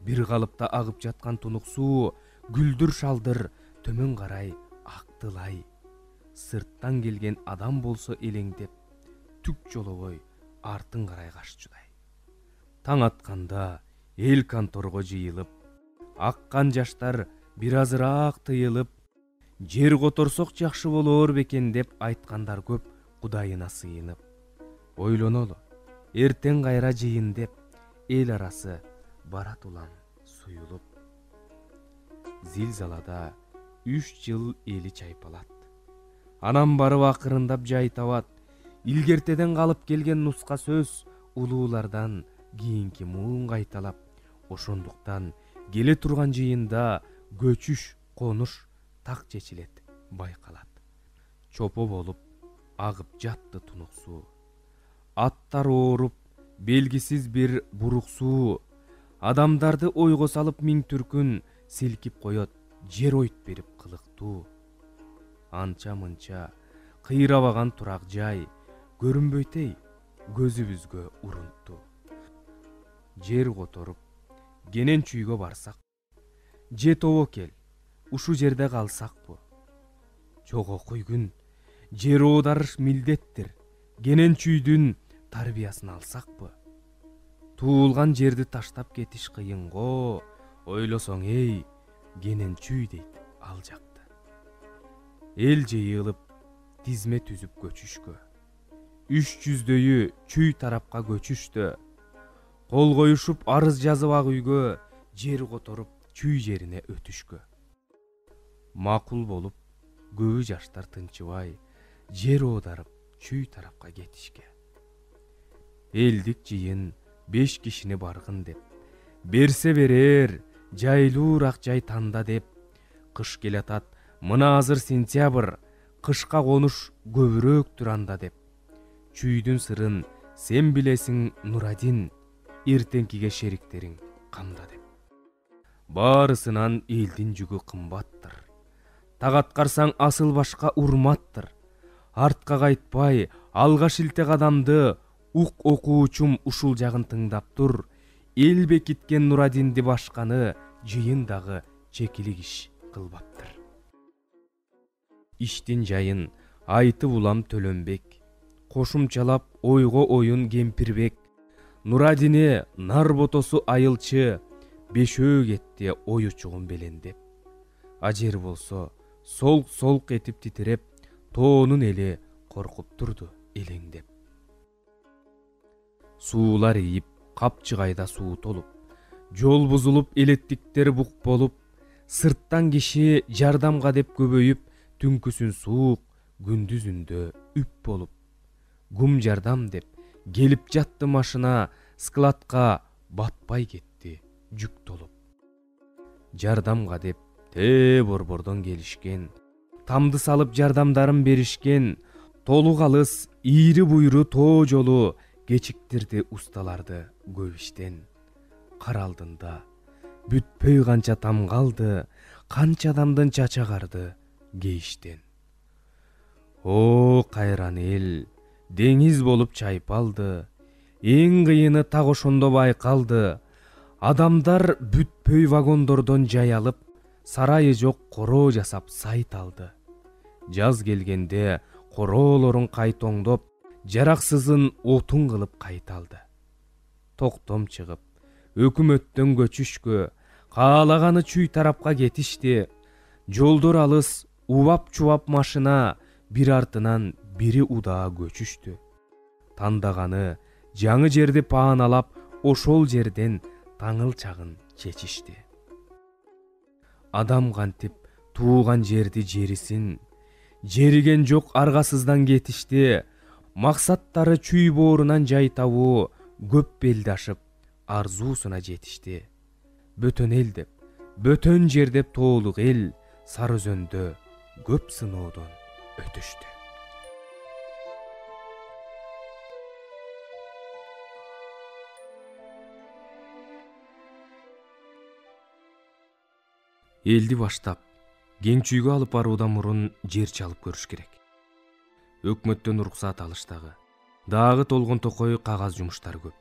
Бир калыпта агып жаткан тунук суу, гүлдүр шалдыр төмөн карай актылай. Сырттан келген адам болсо элеңдеп, түк жолобой артын карай кашчудай. Таң атканда эл конторго жыйылып, аккан жаштар бир азыраак тыйылып, жер которсок жакшы болор бекен деп айткандар көп Кудайына сыйынып. Ойлонолу, эртең кайра жыйын деп, эл арасы барат улам суюлуп. Зилзалада 3 жыл эли чайпалат. Анам барып акырындап жай табат. Илгертеден калып келген нуска сөз улуулардан кийинки муун кайталап. Ошондуктан келе турган жыйында көчүш, конуш так чечилет, байкалат. Чопо болуп агып жатты тунук суу. Аттар ооруп, белгисиз бир бурук суу адамдарды ойго салып миң түркүн силкип коет, жер ойт берип кылыктуу. Анча мынча кыйрабаган турак жай көрүнбөйтей көзүбүзгө урунтту. Жер которуп кенен чүйгө барсак, же тобо кел, ушу жерде калсакпы? Жого койгун, жер оодарыш милдеттир, кенен чүйдүн тарбиясын алсакпы? Туулган жерди таштап кетиш кыйынго, ойлосоң эй, кенен чүй дейт ал жакты. Эл жыйылып, тизме түзүп көчүшкө. 300дөйү чүй тарапка көчүштү. Кол коюшуп арыз жазып ак үйгө, жер которуп чүй жерине өтүшкө. Макул болуп, көбү жаштар тынчыбай, жер оодарып чүй тарапка кетишке. Элдик жыйын 5 кишини баргын деп, берсе берер, жайлуураак жай танда деп. Кыш келатат, мына азыр сентябрь, кышка конуш көбүрөөктүр анда деп. Чүйдүн сырын сен билесиң, Нурадин, эртеңкиге шериктериң канда деп. Баарысынан элдин жүгү кымбаттыр. Так аткарсаң асыл башка урматтыр. Артка кайтпай, алга шилте кадамды, ук окуучум ушул жагын тыңдап тур. Эл бекиткен Нурадинди башканы жыйындагы чекилик иш кылбаптыр. Иштин жайын айтып улам Төлөнбек, кошумчалап ойго оюн Кемпирбек. Нурадине нар ботосу айылчы, бешөө кетти ой учугун белендеп. Ажер болсо солк этип титиреп, тоонун эли коркуп турду элеңдеп. Суулар ийип, капчыгайда суу толуп, жол бузулуп, элеттиктер бук болуп, сырттан киши жардамга деп көбөйүп, түнкүсүн суук, күндүзүндө үп болуп. Гум жардам деп келип жатты машина, складка батпай кетти жүк толуп. Жардамга деп борбордон келишкен, тамды салып жардамдарын беришкен. Толук алыс, ийри буйру тоо жолу кечиктирди усталарды көп иштен. Кар алдында бүтпөй канча там калды, канча адамдын чачагарды кейиштен. О, кайран эл, деңиз болуп чайпалды, эң кыйыны так ошондо байкалды. Адамдар бүтпөй вагондордон жай алып, сарайы жок короо жасап сайт алды. Жаз келгенде короолорун кайтоңдоп, жараксызын отун кылып кайталды. Токтом чыгып, өкмөттөн көчүшкө, каалаганы чүй тарапка кетишти. Жолдор алыс, убап чубап машина, бир артынан бири удаа көчүштү. Тандаганы жаңы жерди пааналап, ошол жерден таңыл чагын чечишти. Адам кантип тууган жерди жерисин, жериген жок аргасыздан кетишти. Максаттары чүй боорунан жай табуу, көп белди ашып, арзуусуна жетишти. Бөтөн эл деп, бөтөн жер деп тоолук эл Сары Өзөндө көп сыноодон өтүштү. Элди баштап кең чүйгө алып баруудан мурун жер чалып көрүш керек. Өкмөттөн уруксаат алыштагы дагы толгон токой кагаз жумуштары көп.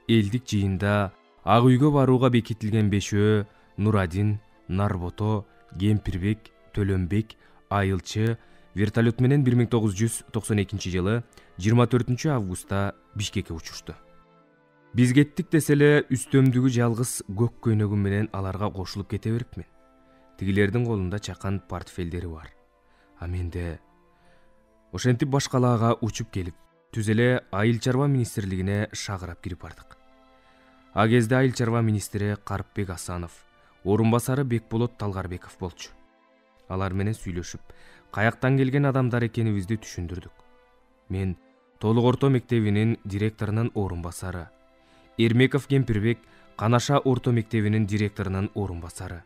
Элдик жыйында Ак үйгө барууга бекитилген бешөө Нурадин, Нарбото, Кемпирбек, Төлөнбек, Айылчы вертолет менен 1992 жылы 24 августта Бишкекке учушту. Биз кеттик десе эле үстөмдүгү жалгыз көк көйнөгүм менен аларга кошулуп кете берипмин. Тигилердин колунда чакан портфелдери бар. А менде ошентип баш калаага учуп келип, түз эле Айыл чарба министрлигине шагырап кирип бардык. А кезде Айыл чарба министри Карыпбек Асанов, орун басары Бекболот Талгарбеков болчу. Алар менен сүйлөшүп, каяктан келген адамдар экенибизди түшүндүрдүк. Мен Толук орто мектебинин директорунун орун басары, Эрмеков Кемпирбек Канаша орто мектебинин директорунун орун басары,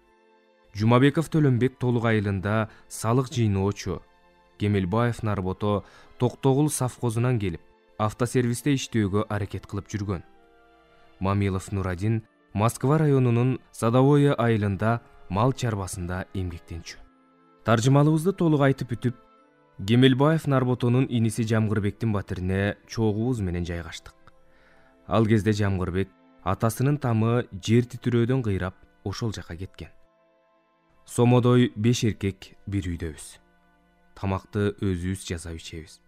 Жумабеков Төлөнбек Толук айылында салык жыйноочу, Кемелбаев Нарбото Токтогул совхозунан келип, автосервисте иштөөгө аракет кылып жүргөн. Мамилов Нурадин Москва районунун Садовое айылында мал чарбасында эмгектенчү. Таржымалыбызды толук айтып бүтүп, Кемелбаев Нарботонун иниси Жамгырбектин батирине чогубуз менен жайгаштык. Ал кезде Жамгырбек атасынын тамы жер титирөөдөн кыйрап ошол жака кеткен. Сомодой 5 эркек бир үйдөбүз. Тамакты өзүбүз жасап ичебиз.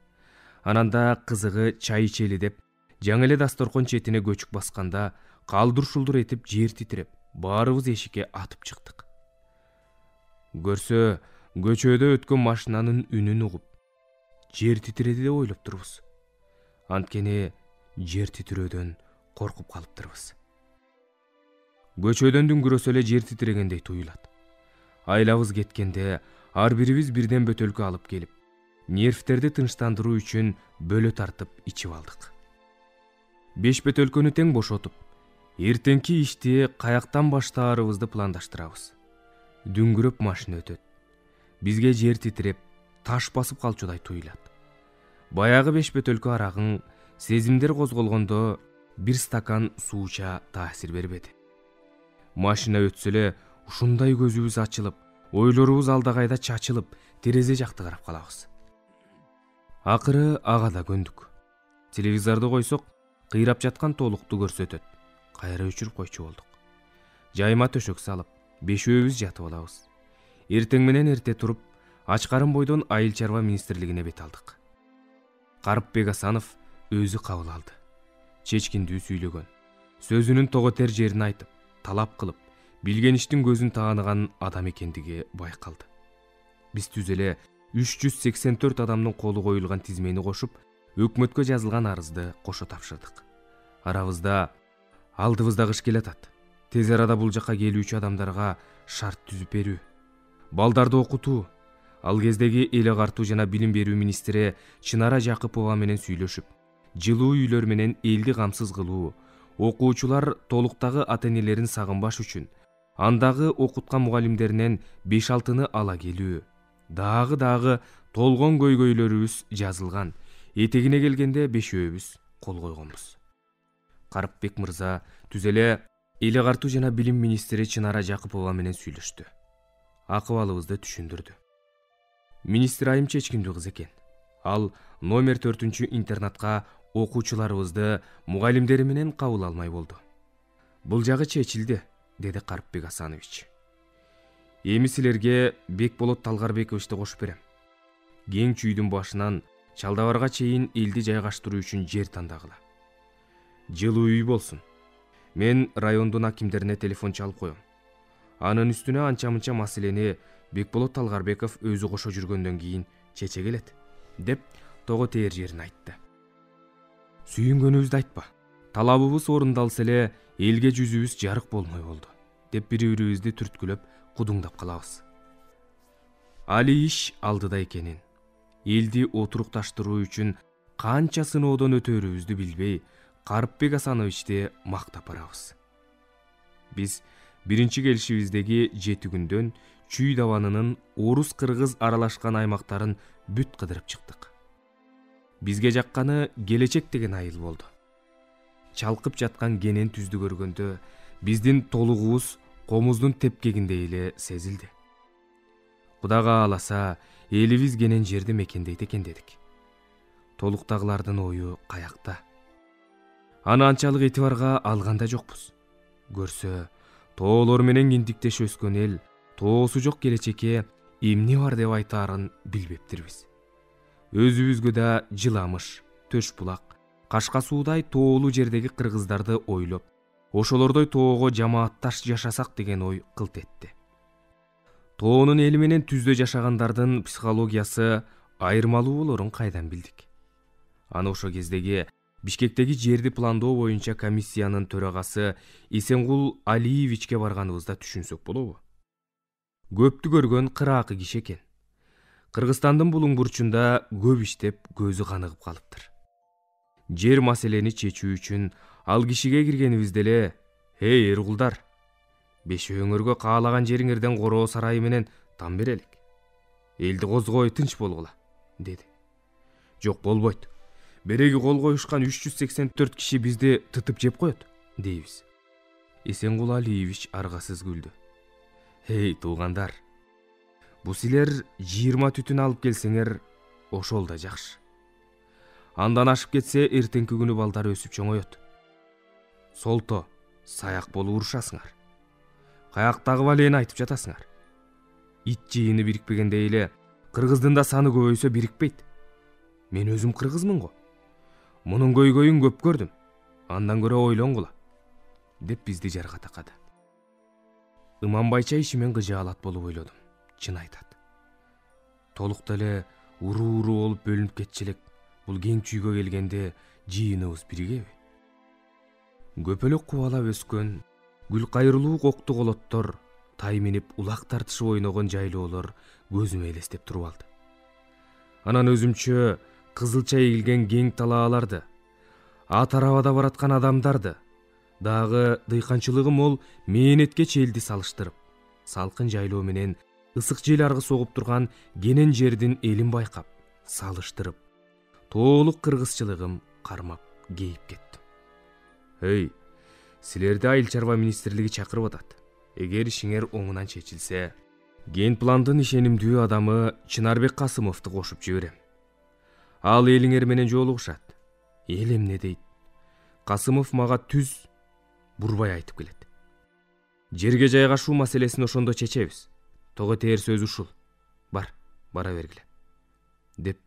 Ананда кызыгы чай ичели деп, жаңы эле дасторкон четине көчүк басканда калдыр-шулдур этип жер титиреп, баарыбыз эшикке атып чыктык. Көрсө, көчөдө өткөн машинанын үнүн угуп, жер титиреди деп ойлоп турбуз. Анткени жер титирөөдөн коркуп калыптырбыз. Көчөдөн дүңгүрөсө эле жер титирегендей туюлат. Айлабыз кеткенде ар бирибиз бирден бөтөлкө алып келип, нервтерди тынчтандыруу үчүн бөлө тартып ичип алдык. 5 бөтөлкөнү тең бошотуп, эртеңки ишти каяктан баштаарыбызды пландаштырабыз. Дүңгүрөп машина өтөт. Бизге жер титиреп, таш басып калчудай туюлат. Баягы 5 бөтөлкө арагың сезимдер козголгондо бир стакан сууча таасир бербеди. Машина өтсө эле ушундай көзүбүз ачылып, ойлорубуз алдагайда чачылып, терезе жакты карап калабыз. Акыры ага да көндүк. Телевизорду койсок, кыйрап жаткан толукту көрсөтөт. Кайра өчүрүп койчу болдук. Жайма төшөк салып, бешөөбүз жатып алабыз. Эртең менен эрте туруп, ач карын бойдон Айыл чарба министрлигине бет алдык. Карыпбек Асанов өзү кабыл алды. Чечкиндүү сүйлөгөн, сөзүнүн тоготер жерин айтып, талап кылып, билген иштин көзүн тааныган адам экендиги байкалды. Биз түз эле 384 адамдын колу коюлган тизмени кошуп, өкмөткө жазылган арызды кошо тапшырдык. Арабызда алдыбызда кыш келатат. Тез арада бул жака келүүчү адамдарга шарт түзүп берүү, балдарды окутуу. Ал кездеги эл агартуу жана билим берүү министри Чынара Жакыпова менен сүйлөшүп, жылуу үйлөр менен элди камсыз кылуу, окуучулар толуктагы ата-энелерин сагынбаш үчүн андагы окуткан мугалимдеринен 5-6-ны ала келүү, дагы толгон көйгөйлөрүбүз жазылган. Этегине келгенде бешөөбүз кол койгонбуз. Карыпбек мырза түз эле эл агартуу жана билим министри Чынара Жакыпова менен сүйлөштү. Акыбалыбызды түшүндүрдү. Министр айым чечкиндүү кыз экен. Ал номер 4 интернатка окуучуларыбызды мугалимдери менен кабыл алмай болду. Бул жагы чечилди, деди Карыпбек Асанович. Эми силерге Бекболот Талгарбековичти кошуп берем. Кең чүйдүн башынан Чалдабарга чейин элди жайгаштыруу үчүн жер тандагыла. Жылуу үй болсун. Мен райондун акимдерине телефон чалып коем. Анын үстүнө анча-мынча маселени Бекболот Талгарбеков өзү кошо жүргөндөн кийин чече келет, деп того тээр жерин айтты. Сүйүнгөнүбүздү айтпа. Талабыбыз орундалса эле элге жүзүбүз жарык болмой болду, деп бири-бирибизди түрткүлөп, кудуңдап калабыз. Али иш алдыда экенин, элди отурукташтыруу үчүн канча сыноодон өтөөрүбүздү билбей, Карыпбек Асановичти мактап барабыз. Биз биринчи келишибиздеги 7 күндөн Чүй дабанынын орус-кыргыз аралашкан аймактарын бүт кыдырып чыктык. Бизге жакканы келечек деген айыл болду. Чалкып жаткан кенен түздү көргөндө биздин толугубуз комуздун тепкегиндей эле сезилди. Кудай кааласа, элибиз кенен жерди мекендейт экен дедик. Толуктагылардын ою каякта? Аны анчалык этибарга алган да жокпуз. Көрсө, тоолор менен кинтиктеш өскөн эл тоосу жок келечекке эмне бар деп айтаарын билбептирбиз. Өзүбүзгө да жыламыш, төш булак, Кашка суудай тоолуу жердеги кыргыздарды ойлоп, ошолордой тоого жамаатташ жашасак деген ой кылт этти. Тоонун эли менен түздө жашагандардын психологиясы айырмалуу болорун кайдан билдик? Аны ошо кездеги Бишкектеги жерди пландоо боюнча комиссиянын төрагасы Эсенгул Алиевичке барганыбызда түшүнсөк болобу? Көптү көргөн кыраакы киши экен. Кыргызстандын булуң бурчунда көп иштеп көзү каныгып калыптыр. Жер маселени чечүү үчүн ал кишиге киргенибизде эле: "Эй эргулдар, бешөөңөргө каалаган жериңерден короо сарайы менен там берелик. Элди козгой, тынч болгула", деди. "Жок, болбойт. Береги кол коюшкан 384 киши бизди тытып жеп коет", дейбиз. Эсенгул Алиевич аргасыз күлдү. "Эй туугандар, бу силер 20 түтүн алып келсеңер, ошол да жакшы. Андан ашып кетсе, эртеңки күнү балдар өсүп чоңоет. Солто, саяк болуп урушасыңар. Каяктагы балени айтып жатасыңар. Ит жыйыны бирикпегендей эле кыргыздын да саны көбөйсө бирикпейт. Мен өзүм кыргызмын го. Мунун көйгөйүн көп көрдүм. Андан көрө ойлонгула", деп бизди жарга такады. Иманбайча ишимен кыжаалат болуп ойлодум. Чын айтат. Толукта эле уруу-уруу болуп бөлүнүп кетчү элек. Бул кең чүйгө келгенде жыйыныбыз биригеби? Көпөлөк кубалап өскөн, гүл кайрылуу кокту колоттор, тай минип улак тартышып ойногон жайлоолор көзүмө элестеп туруп алды. Анан өзүмчө кызылча эгилген кең талааларды, ат арабада бараткан адамдарды, дагы дыйканчылыгы мол мээнеткеч элди салыштырып, салкын жайлоо менен ысык жел аргы согуп турган кенен жердин элин байкап, салыштырып, тоолук кыргызчылыгым кармап кейип кеттим. "Эй, силерди Айыл чарба министрлиги чакырып атат. Эгер ишиңер оңунан чечилсе, кен пландын ишенимдүү адамы Чынарбек Касымовду кошуп жиберем. Ал элиңер менен жолугушат. Эл эмне дейт? Касымов мага түз бурбай айтып келет. Жерге жайгашуу маселесин ошондо чечебиз. Того тээр сөз ушул. Бара бергиле", деп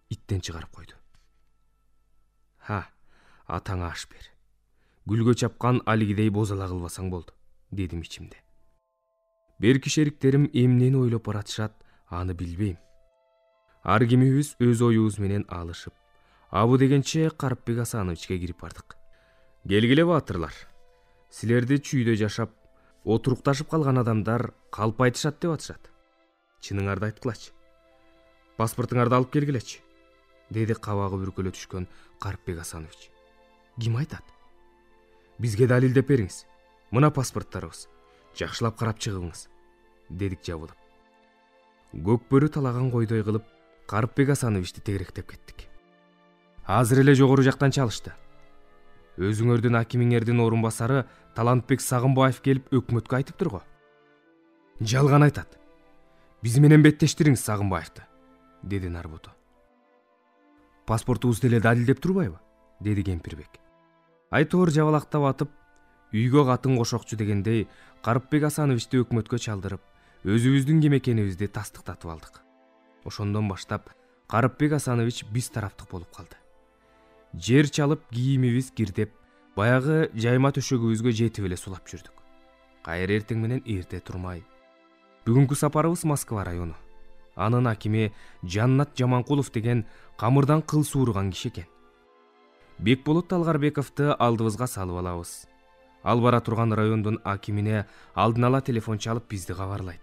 иттен чыгарып койду. Атаңа аш бер. Гүлгө чапкан алигидей бозала кылбасаң болду, дедим ичимде. Берки шериктерим эмнени ойлоп баратышат, аны билбейм. Ар кимибиз өз оюбуз менен алышып, абы дегенче Карпбек Асановичке кирип бардык. "Келгиле баатырлар. Силерди чүйдө жашап, отурукташып калган адамдар калп айтышат деп атышат. Чыныңарды айткылачы. Паспортуңарды алып келгилечи", деди кабагы бүркөлө түшкөн Карпбек Асанович. "Ким айтат? Бизге далилдеп бериңиз. Мына паспорттарыбыз. Жакшылап карап чыгыңыз", дедик жабылып. Көкбөрү талаган койдой кылып Карпбек Асановичти тегеректеп кеттик. "Азыр эле жогору жактан чалышты. Өзүңөрдүн акимиңердин орун басары Талантбек Сагынбаев келип өкмөткө айтыптыр го. Жалган айтат. Биз менен беттештириңиз Сагынбаевди", деди Нарбуту. "Паспортубузду эле далилдеп турбайбы?" деди Кемпирбек. Айтор жабалактап атып, үйгө катын кошокчу дегендей Карпбек Асановичти өкмөткө чалдырып, өзүбүздүн ким экенибизди тастыктатып алдык. Ошондон баштап Карпбек Асанович биз тараптык болуп калды. Жер чалып, кийимибиз кирдеп, баягы жайма төшөгүбүзгө жетип эле сулап жүрдүк. Кайра эртең менен эрте турмай. Бүгүнкү сапарыбыз Москва району. Анын акими Жаннат Жаманкулов деген камырдан кыл сууруган киши экен. Бекболот Талгарбековду алдыбызга салып алабыз. Ал бара турган райондун акимине алдын ала телефон чалып бизди кабарлайт.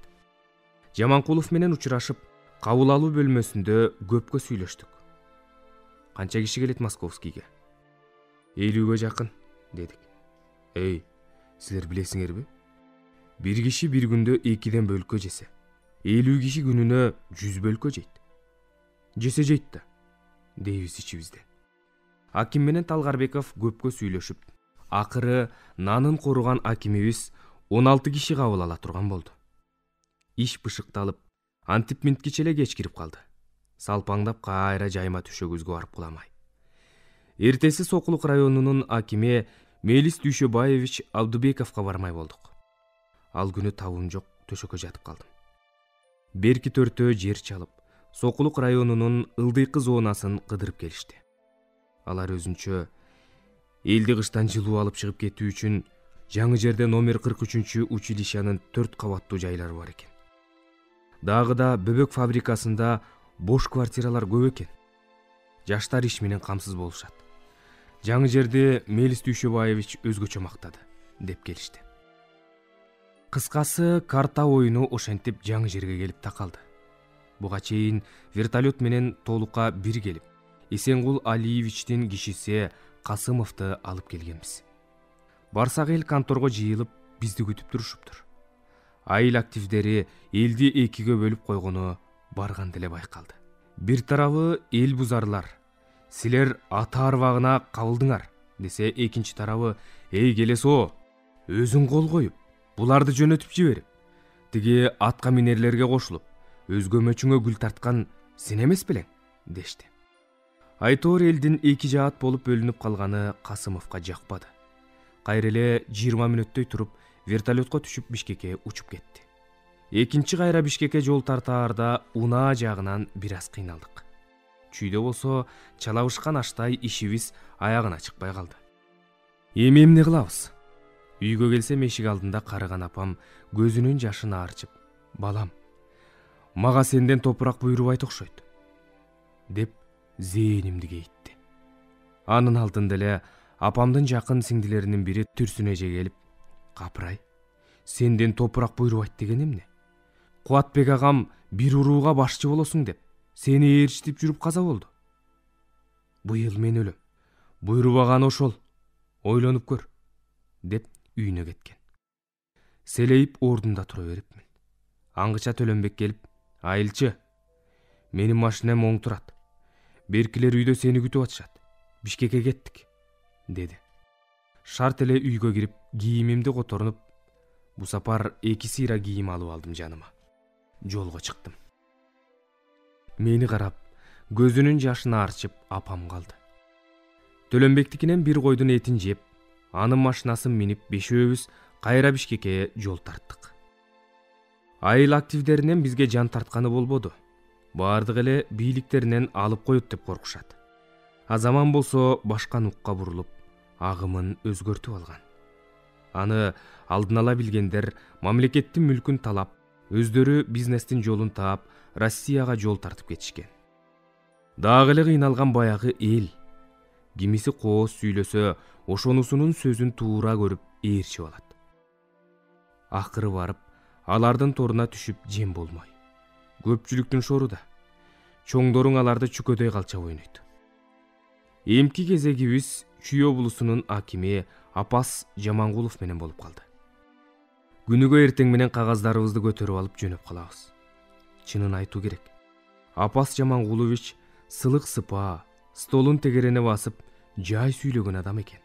Жаманкулов менен учурашып, кабыл алуу бөлмөсүндө көпкө сүйлөштүк. "Канча киши келет Московскийге?" "50ге жакын", дедик. "Эй, силер билесиңерби? Бир киши бир күндө 2ден бөлкө жесе, 50 киши күнүнө 100 бөлкө жейт. Жесе жейт да", дейбиз ичибизде. Аким менен Талгарбеков көпкө сүйлөшүп, акыры нанын коруган акимибиз 16 киши кабыл ала турган болду. Иш бышыкталып, антип минткиче эле кеч кирип калды. Салпаңдап кайра жайма төшөгүбүзгө барып куламай. Эртеси Сокулук районунун акиме Мелис Дүйшөбаевич Абдубековго бармай болдук. Ал күнү табуум жок, төшөккө жатып калдым. Берки төртөө жер чалып, Сокулук районунун ылдыйкы зонасын кыдырып келишти. Алар өзүнчө элди кыштан жылуу алып чыгып кетүү үчүн жаңы жерде номер 43 училищанын 4 кабаттуу жайлары бар экен. Дагы да бөбөк фабрикасында бош квартиралар көп экен. Жаштар иш менен камсыз болушат. Жаңы жерди Мелис Дүйшөбаевич өзгөчө мактады, деп келишти. Кыскасы, карта оюну ошентип жаңы жерге келип такалды. Буга чейин вертолет менен толукка бир келип, Эсенгул Алиевичтин кишиси Касымовду алып келгенбиз. Барсак эл конторго жыйылып, бизди күтүп турушуптур. Айыл активдери элди экиге бөлүп койгону барганда эле байкалды. Бир тарабы эл бузарлар, силер ата арбагына кабылдыңар, десе, экинчи тарабы, эй келесо, өзүң кол коюп, буларды жөнөтүп жиберип, тиги атка минерлерге кошулуп, өз көмөчүңө гүл тарткан сен эмес белең, дешти. Айтор элдин эки жаат болуп бөлүнүп калганы Касымовго жакпады. Кайра эле 20 мүнөттөй туруп, вертолетко түшүп Бишкекке учуп кетти. Экинчи кайра Бишкекке жол тартаарда унаа жагынан бир аз кыйналдык. Чүйдө болсо чалабышкан аштай ишибиз аягына чыкпай калды. Эми эмне кылабыз? Үйгө келсем эшик алдында карыган апам көзүнүн жашын аарчып, балам, мага сенден топурак буйрубайт окшойт, деп зээнимди кейитти. Анын алдында эле апамдын жакын сиңдилеринин бири түрсүн эже келип, капырай, сенден топурак буйрубайт деген эмне? Кубатбек агам бир урууга башчы болосуң деп, сени ээрчитип жүрүп каза болду. Быйыл мен өлөм, буйрубаган ошол, ойлонуп көр, деп үйүнө кеткен. Селейип ордунда тура берипмин. Аңгыча Төлөнбек келип, айылчы, менин машинам оң турат. Беркилер үйдө сени күтүп атышат. Бишкекке кеттик, деди. Шарт эле үйгө кирип, кийимимди которунуп, бу сапар 2 сыйра кийим алып алдым жаныма. Жолго чыктым. Мени карап, көзүнүн жашын аарчып апам калды. Төлөнбектикинен бир койдун этин жеп, анын машинасын минип, бешөөбүз кайра Бишкекке жол тарттык. Айыл активдеринен бизге жан тартканы болбоду. Баардык эле бийликтеринен алып коет деп коркушат. Азаман болсо башка нукка бурулуп, агымын өзгөртүп алган. Аны алдын ала билгендер мамлекеттин мүлкүн талап, өздөрү бизнестин жолун таап, Россияга жол тартып кетишкен. Дагы эле кыйналган баягы эл. Кимиси кооз сүйлөсө, ошонусунун сөзүн туура көрүп, ээрчип алат. Акыры барып, алардын торуна түшүп жем болмой. Көпчүлүктүн шору да. Чоңдоруң аларды чүкөдөй калча ойнойт. Эмки кезегибиз Чүй облусунун акими Апас Жамангулов менен болуп калды. Күнүгө эртең менен кагаздарыбызды көтөрүп алып жөнөп калабыз. Чынын айтуу керек. Апас Жамангулович сылык сыпа, столун тегерене басып, жай сүйлөгөн адам экен.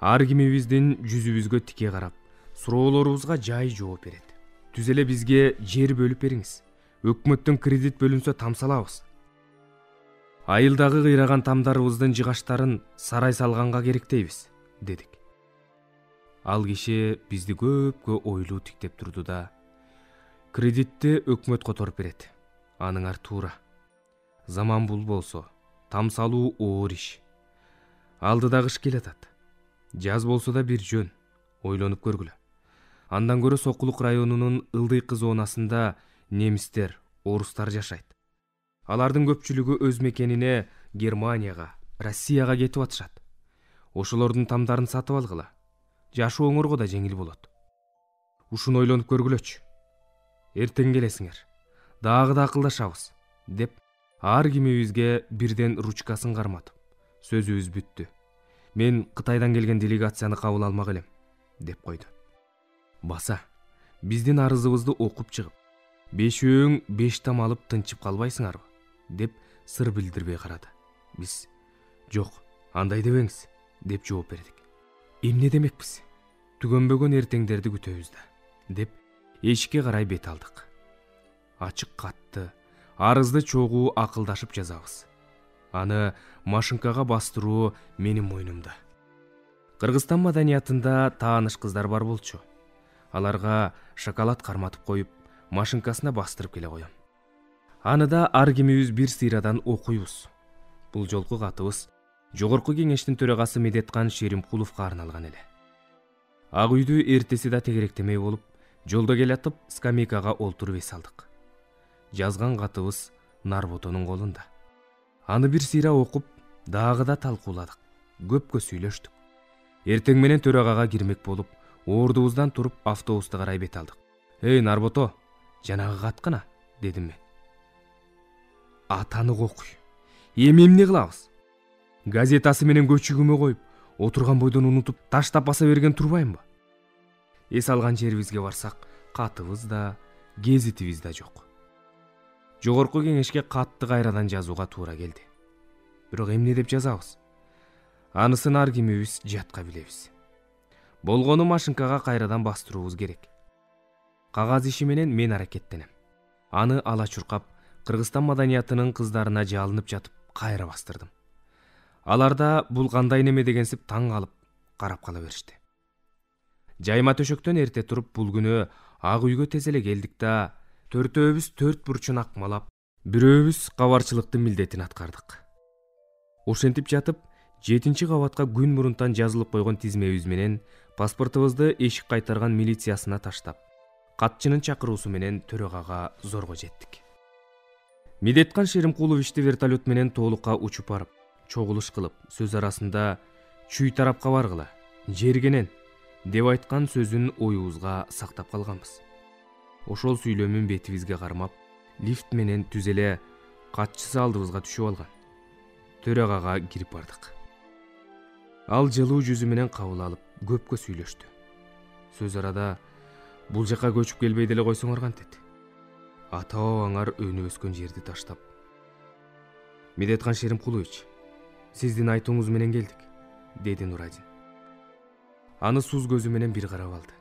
Ар кимибиздин жүзүбүзгө тике карап, суроолорубузга жай жооп берет. Түз эле бизге жер бөлүп бериңиз. Өкмөттөн кредит бөлүнсө тамсалабыз. Айылдагы кыйраган тамдарыбыздын жыгаштарын сарай салганга керектейбиз, дедик. Ал киши бизди көпкө ойлуу тиктеп турду да, кредитти өкмөт которуп берет. Аныңар туура. Заман бул болсо, тамсалуу оор иш. Алдыда кыш келатат. Жаз болсо да бир жөн, ойлонуп көргүлө. Андан көрө Сокулук районунун ылдыйкы зонасында немистер, орустар жашайт. Алардын көпчүлүгү өз мекенине Германияга, Россияга кетип атышат. Ошолордун тамдарын сатып алгыла. Жашооңорго да жеңил болот. Ушуну ойлонуп көргүлөчү. Эртең келесиңер. Дагы да акылдашабыз, деп ар кимибизге бирден ручкасын карматып, сөзүбүз бүттү. Мен Кытайдан келген делегацияны кабыл алмак элем, деп койду. Баса, биздин арызыбызды окуп чыгып, бешөөң 5 там алып тынчып калбайсыңарбы, деп сыр билдирбей карады. Биз, жок, андай дебеңиз, деп жооп бердик. Эмне демекпиз? түгөнбөгөн эртеңдерди күтөбүз да, деп эшикке карай бет алдык. Ачык катты, арызды чогуу акылдашып жазабыз. Аны машинкага бастыруу менин мойнумда. Кыргызстан маданиятында тааныш кыздар бар болчу. Аларга шоколад карматып коюп, машинкасына бастырып келе коем. Аны да ар кимибиз бир сыйрадан окуйбуз. Бул жолку катыбыз Жогорку кеңештин төрагасы Медеткан Шеримкуловго арналган эле. Ак үйдү эртеси да тегеректемей болуп, жолдо келатып скамейкага олтуруп эс алдык. Жазган катыбыз Нарботонун колунда. Аны бир сыйра окуп, дагы да талкууладык. Көпкө сүйлөштүк. Эртең менен төрагага кирмек болуп, ордубуздан туруп автобуста карай бет алдык. «Эй, Нарбото, жанагы кат кана?» дедим мен. «Атаны окуй. Эми эмне кылабыз? Газетасы менен көчүгүмө коюп, отурган бойдон унутуп, таштап баса берген турбаймынбы? Эс алган жерибизге барсак, катыбыз да, гезитибиз да жок. Жогорку кеңешке катты кайрадан жазууга туура келди. Бирок эмне деп жазабыз? Анысын ар кимибиз жатка билебиз. Болгону машинкага кайрадан бастыруубуз керек. Кагаз иши менен мен аракеттенем. Аны ала чуркап, Кыргызстан маданиятынын кыздарына жалынып жатып, кайра бастырдым. Алар да бул кандай неме дегенсип таң калып, карап кала беришти. Жайма төшөктөн эрте туруп бул күнү ак үйгө тез эле келдик да, төртөөбүз төрт бурчун акмалап, бирөөбүз кабарчылыктын милдетин аткардык. Ошентип жатып, 7-чи кабатка күн мурунтан жазылып койгон тизмебиз менен паспортубузду эшик кайтарган милициясына таштап, катчынын чакыруусу менен төрөгага зорго жеттик. Медеткан Шеримкуловичти вертолет менен тоолукка учуп барып, чогулуш кылып, сөз арасында чүй тарапка баргыла, жергенен деп айткан сөзүн оюбузга сактап калганбыз. Ошол сүйлөмүн бетибизге кармап, лифт менен түз эле катчысы алдыбызга түшүп алган. Төрөгага кирип бардык. Ал жылуу жүзү менен кабыл алып, көпкө сүйлөштү. Сөз арада бул жака көчүп келбей деле койсоңор кантет? Ата-бабаңар өнүп өскөн жерди таштап. Медеткан Шеримкулович, сиздин айтууңуз менен келдик, деди Нурадин. Аны суз көзү менен бир карап алды.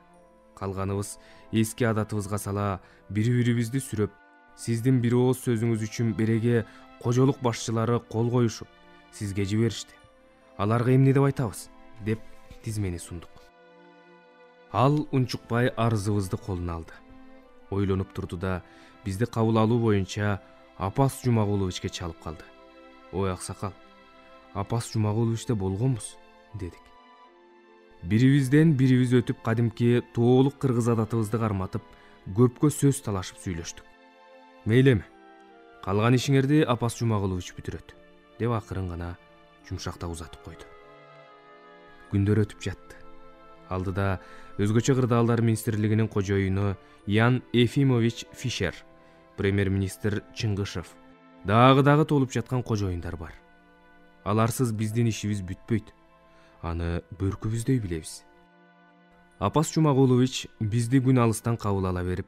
Калганыбыз эски адатыбызга сала бири-бирибизди сүрөп, сиздин бир ооз сөзүңүз үчүн береге кожолук башчылары кол коюшуп, сизге жиберишти. Аларга эмне деп айтабыз, деп тизмени сундук. Ал унчукпай арызыбызды колуна алды. Ойлонуп турду да, бизди кабыл алуу боюнча Апас Жумагуловичке чалып калды. Ой аксакал, Апас Жумагуловичте болгонбуз, дедик. Бирибизден бирибиз өтүп, кадимки тоолук кыргыз адатыбызды карматып, көпкө сөз талашып сүйлөштүк. Мейли эми, калган ишиңерди Апас Жумагулович бүтүрөт, деп акырын гана жумшактап узатып койду. Күндөр өтүп жатты. Алдыда өзгөчө кырдаалдар министрлигинин кожоюну Ян Ефимович Фишер, премьер-министр Чыңгышев, дагы толуп жаткан кожоюндар бар. Аларсыз биздин ишибиз бүтпөйт. Аны бөркүбүздөй билебиз. Апас Жумагулович бизди күн алыстан кабыл ала берип,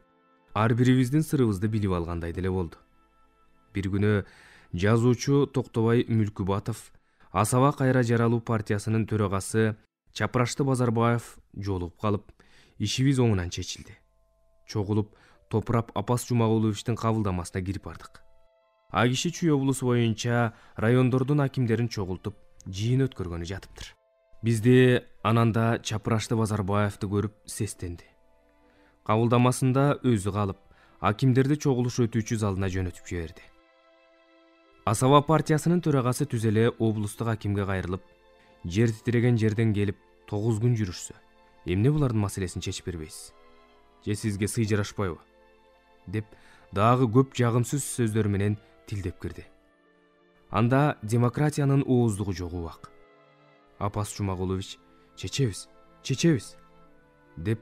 ар бирибиздин сырыбызды билип алгандай деле болду. Бир күнү жазуучу Токтобай Мүлкүбатов, Асаба кайра жаралуу партиясынын төрагасы Чапрашты Базарбаев жолугуп калып, ишибиз оңунан чечилди. Чогулуп, топурап Апас Жумагуловичтин кабылдамасына кирип бардык. А киши Чүй облусу боюнча райондордун акимдерин чогултуп, жыйын өткөргөнү жатыптыр. Бизди ананда Чапрашты Базарбаевди көрүп сестенди. Кабылдамасында өзү калып, акимдерди чогулуш өтүүчү залына жөнөтүп жиберди. Асаба партиясынын төрагасы түз эле облустук акимге кайрылып, жер титиреген жерден келип 9 күн жүрүшсө, эмне булардын маселесин чечип бербейсиз? Же сизге сый жарашпайбы? Деп дагы көп жагымсыз сөздөр менен тилдеп кирди. Анда демократиянын ооздугу жок убак. Апас Жумагулович, чечебиз, деп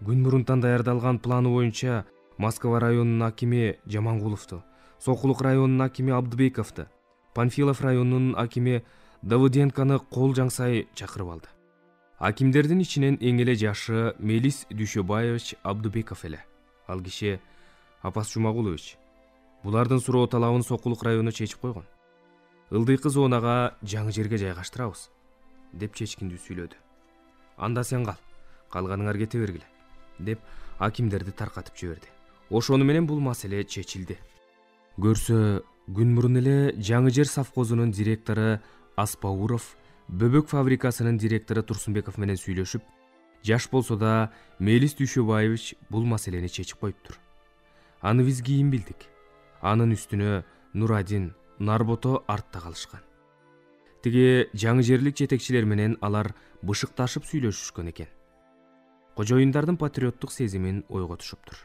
күн мурунтан даярдалган планы боюнча Москва районунун акими Жамангуловду, Сокулук районунун акими Абдыбековду, Панфилов районунун акими Давыденконы кол жаңсай чакырып алды. Акимдердин ичинен эң эле жашы Мелис Дүйшөбаевич Абдыбеков эле. Ал киши Апас Жумагулович, булардын суроо талабын Сокулук району чечип койгон. Ылдыйкы зонага жаңы жерге жайгаштырабыз, деп чечкиндүү сүйлөдү. Анда сен кал, калганыңар кете бергиле деп акимдерди таркатып жиберди. Ошону менен бул маселе чечилди. Көрсө, күн мурун эле Жаңы Жер совхозунун директору Аспауров бөбөк фабрикасынын директору Турсунбеков менен сүйлөшүп, жаш болсо да Мелис Дүйшөбаевич бул маселени чечип коюптур. Аны биз кийин билдик. Анын үстүнө Нурадин, Нарбото артта калышкан. Тиги жаңы жерлик жетекчилер менен алар бышыкташып сүйлөшүшкөн экен. Кожоюндардын патриоттук сезимин ойготушуптур.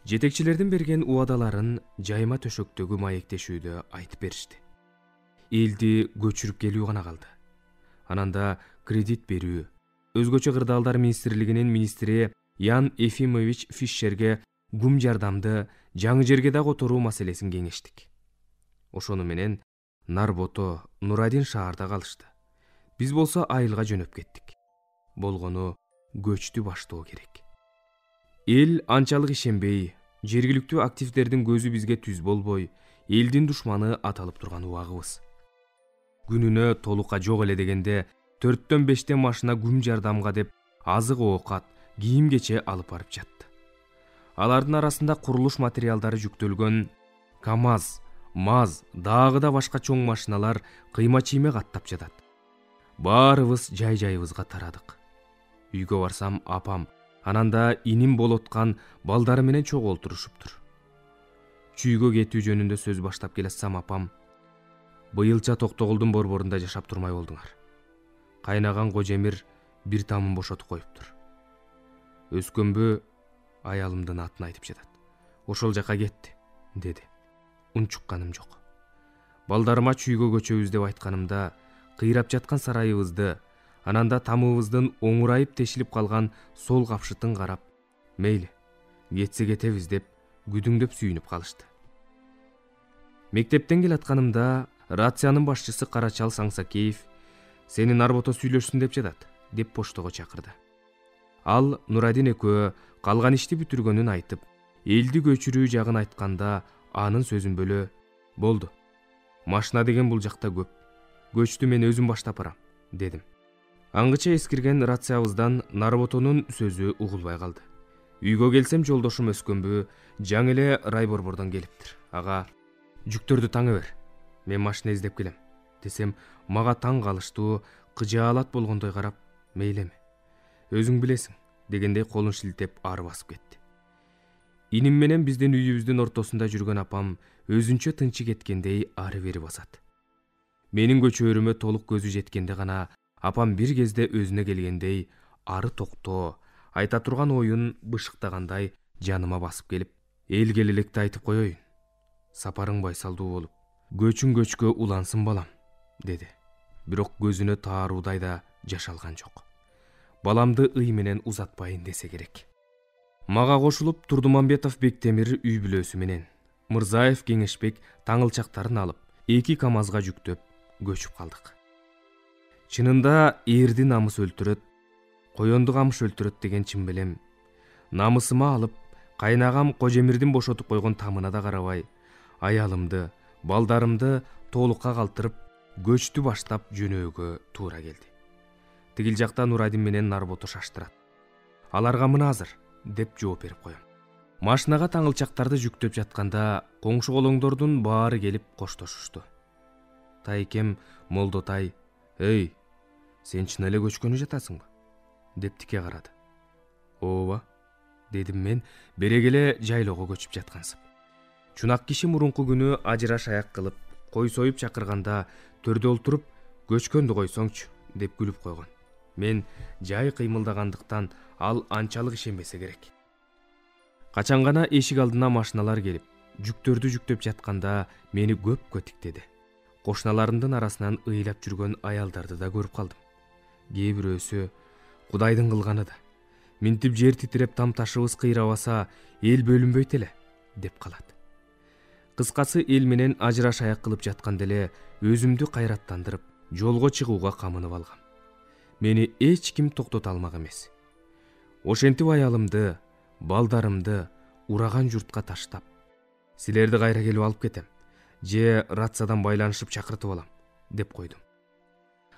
Жетекчилердин берген убадаларын жайма төшөктөгү маектешүүдө айтып беришти. Элди көчүрүп келүү гана калды. Ананда кредит берүү, өзгөчө кырдаалдар министрлигинин министри Ян Ефимович Фишерге гум жардамды жаңы жерге да которуу маселесин кеңештик. Ошону менен Нарбото, Нурадин шаарда калышты. Биз болсо айылга жөнөп кеттик. Болгону көчтү баштоо керек. Эл анчалык ишенбей, жергиликтүү активдердин көзү бизге түз болбой, элдин душманы аталып турган убагыбыз. Күнүнө толукка жок эле дегенде 4-5 машина гүм жардамга деп азык оокат, кийим кече алып барып жатты. Алардын арасында курулуш материалдары жүктөлгөн КАМАЗ, МАЗ, дагы да башка чоң машиналар кыйма-чийме каттап жатат. Баарыбыз жай-жайыбызга тарадык. Үйгө барсам апам, ананда иним болоткан балдары менен чогултурушуптур. Чүйгө кетүү жөнүндө сөз баштап келатсам апам: "Быйылча Токтогулдун борборунда жашап турмай болдуңар. Кайнаган Кожемир бир тамын бошотуп коюптур. Өскөнбү аялымдын атын айтып жатат. Ошол жака кетти", деди. Унчукканым жок. Балдарыма чүйгө көчөбүз деп айтканымда, кыйрап жаткан сарайыбызды, ананда тамыбыздын оңурайып тешилип калган сол капшытын карап, "Мейли, кетсе кетебиз" деп күдүңдөп сүйүнүп калышты. Мектептен келатканымда рациянын башчысы Карачал Саңсакеев "Сени Нарбото сүйлөшсүн деп жатат" деп поштого чакырды. Ал Нурадин экөө калган ишти бүтүргөнүн айтып, элди көчүрүү жагын айтканда анын сөзүн бөлө: "Болду. Машина деген бул жакта көп. Көчтү мен өзүм баштап барам", дедим. Аңгыча эскирген рациябыздан Нарботонун сөзү угулбай калды. Үйгө келсем жолдошум Өскөнбү жаңы эле райборбордон келиптир. "Ага, жүктөрдү таңы бер. Мен машина издеп келем", десем, мага таң калыштуу, кыжаалат болгондой карап, "Мейлеме, өзүң билесиң", дегендей колун шилтеп ары басып кетти. Иним менен биздин үйүбүздүн ортосунда жүргөн апам өзүнчө тынчы кеткендей ары бери басат. Менин көчөрүмө толук көзү жеткенде гана апам бир кезде өзүнө келгендей ары токтоо, айта турган оюн бышыктагандай жаныма басып келип: "Элге электи айтып коеюн. Сапарың байсалдуу болуп, көчүң көчкө улансын балам", деди. Бирок көзүнө тааруудай да жашалган жок. Баламды ый менен узатпайын десе керек. Мага кошулуп Турдумамбетов Бектемир үй бүлөсү менен Мырзаев Кеңешбек таңылчактарын алып 2 КАМАЗга жүктөп көчүп калдык. Чынында эрди намыс өлтүрөт, коёнду камыш өлтүрөт деген чын белем. Намысыма алып, кайнагам Кожемирдин бошотуп койгон тамына да карабай, аялымды, балдарымды толукка калтырып, көчтү баштап жөнөөгө туура келди. Тигил жакта Нурадин менен Нарбото шаштырат. "Аларга мына азыр", деп жооп берип коем. Машинага таңылчактарды жүктөп жатканда коңшу колоңдордун баары келип коштошушту. Тайкем Молдотай: "Эй, сен чын эле көчкөнү жатасыңбы?" деп тике карады. "Ооба", дедим мен берек эле жайлоого көчүп жаткансып. Чунак киши мурунку күнү ажыраш аяк кылып, кой союп чакырганда төрдө олтуруп "Көчкөндү койсоңчу" деп күлүп койгон. Мен жай кыймылдагандыктан ал анчалык ишенбесе керек. Качан гана эшик алдына машиналар келип, жүктөрдү жүктөп жатканда мени көпкө тиктеди. Кошуналарымдын арасынан ыйлап жүргөн аялдарды да көрүп калдым. Кээ бирөөсү "Кудайдын кылганы да. Минтип жер титиреп там ташыбыз кыйрабаса, эл бөлүнбөйт эле", деп калат. Кыскасы, эл менен ажыраш аяк кылып жатканда эле өзүмдү кайраттандырып, жолго чыгууга камынып алгам. Мени эч ким токтото алмак эмес. Ошентип аялымды, балдарымды ураган журтка таштап, "Силерди кайра келип алып кетем, же рациядан байланышып чакыртып алам", деп койдум.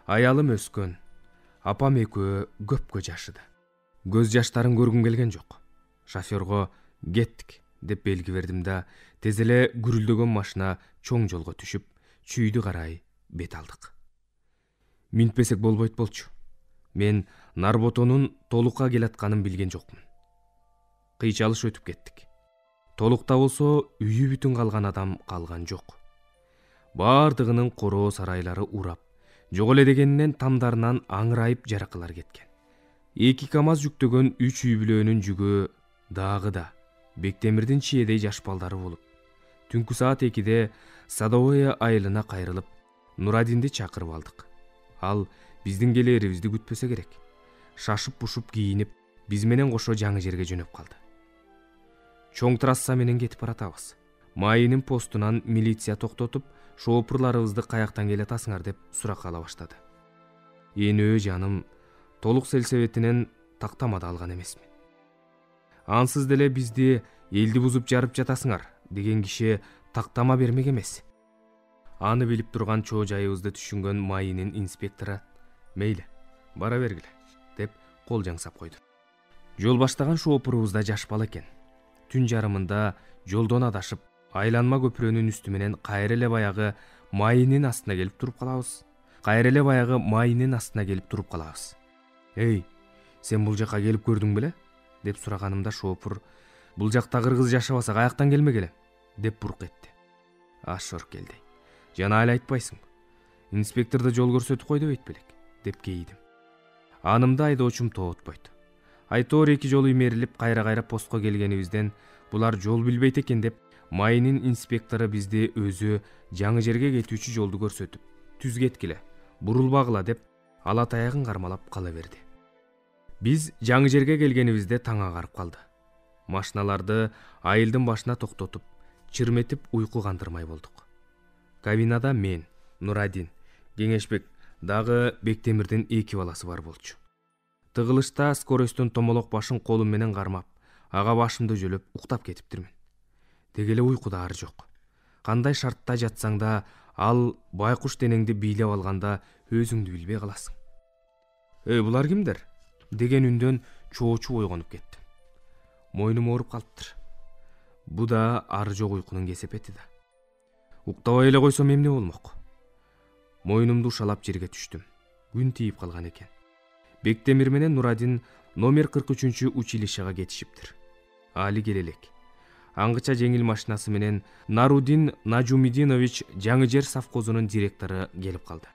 Аялым Өскөн, апам экөө көпкө жашыды. Көз жаштарын көргүм келген жок. Шофёрго кеттик деп белги бердим да, тез эле гүрүлдөгөн машина чоң жолго түшүп, чүйдү карай бет алдык. Минтпесек болбойт болчу. Мен Нарботонун Толукка келатканын билген жокмун. Кыйчалыш өтүп кеттик. Толукта болсо үйү бүтүн калган адам калган жок. Бардыгынын короо сарайлары урап, жок эле дегенинен тамдарынан аңырайып жаракалар кеткен. 2 КАМАЗ жүктөгөн 3 үй бүлөнүн жүгү дагы да Бектемирдин чиедей жаш балдары болуп, түнкү саат 2-де Садовое айылына кайрылып, Нурадинди чакырып алдык. Ал биздин келээрибизди күтпөсө керек. Шашып-пушуп кийинип, биз менен кошо жаңы жерге жөнөп калды. Чоң трасса менен кетип баратабыз. Майынын постунан милиция токтотуп, шоопурларыбызды каяктан келатасыңар деп сурак ала баштады. Энөө жаным, Толук сельсоветинен тактамада алган эмесмин. Ансыз деле бизди элди бузуп жарып жатасыңар деген киши тактама бермек эмес. Аны билип турган чоо жайыбызды түшүнгөн майынын инспектору мейли, бара бергиле деп кол жаңсап койду. Жол баштаган шоопурубуз да жаш бала экен. Түн жарымында жолдон адашып, айланма көпүрөнүн үстү менен кайра эле баягы майынын астына келип туруп калабыз. Эй, сен бул жака келип көрдүң беле? Деп сураганымда шоопур, бул жакта кыргыз жашабаса каяктан келмек элем? Деп бурк этти. Ашор келди. Жана эле айтпайсың. Инспекторду жол көрсөтүп койду бейт белек, деп кейдим. Анымда айдоочум тоотпойт. Айтоор 2 жолу имерилип кайра постко келгенибизден булар жол билбейт экен деп, майынын инспектору бизди өзү жаңы жерге кетүүчү жолду көрсөтүп, түз кеткиле, бурулбагыла деп ала таягын кармалап кала берди. Биз жаңы жерге келгенибизде таң агарып калды. Машиналарды айылдын башына токтотуп, чырметип уйку кандырмай болдук. Кабинада мен, Нурадин, Кеңешбек, дагы Бектемирдин 2 баласы бар болчу. Тыгылышта скоростун томолок башын колум менен кармап, ага башымды жөлөп уктап кетиптирмин. Дегеле уйкуда ар жок. Кандай шартта жатсаң да, ал байкуш денеңди бийлеп алганда өзүңдү билбей каласың. Булар кимдер? Деген үндөн чоочу ойгонуп кетти. Мойнум ооруп калыптыр. Бу да ар жок уйкунун кесепети да. Уктабай эле койсом эмне болмок? Мойнумду ушалап жерге түштүм. Күн тийип калган экен. Бектемир менен Нурадин номер 43 училищега кетишиптир. Али келелек. Аңгыча жеңил машинасы менен Нарудин Нажумидинович жаңы жер совхозунун директору келип калды.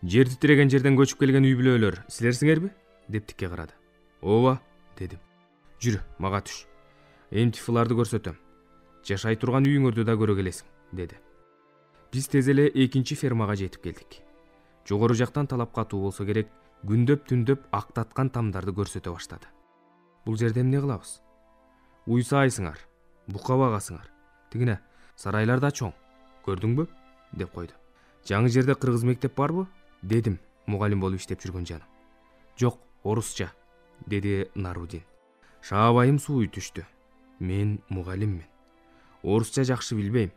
Жер титиреген жерден көчүп келген үй бүлөлөр силерсиңерби? Деп тикке карады. Ооба, дедим. Жүрү, мага түш. МТФларды көрсөтөм. Жашай турган үйүңөрдү да көрө келесиң, деди. Биз тез эле 2 фермага жетип келдик. Жогору жактан талап катуу болсо керек, күндөп-түндөп актаткан тамдарды көрсөтө баштады. Бул жерде эмне кылабыз? Уйсайсыңар, бука багасыңар. Тигине, сарайлар да чоң. Көрдүңбү? Деп койду. Жаңы жерде кыргыз мектеп барбы? Дедим, мугалим болуп иштеп жүргөн жаным. Жок, орусча, деди Нарудин. Шаабайым сууй түштү. Мен мугалиммин. Орусча жакшы билбейм,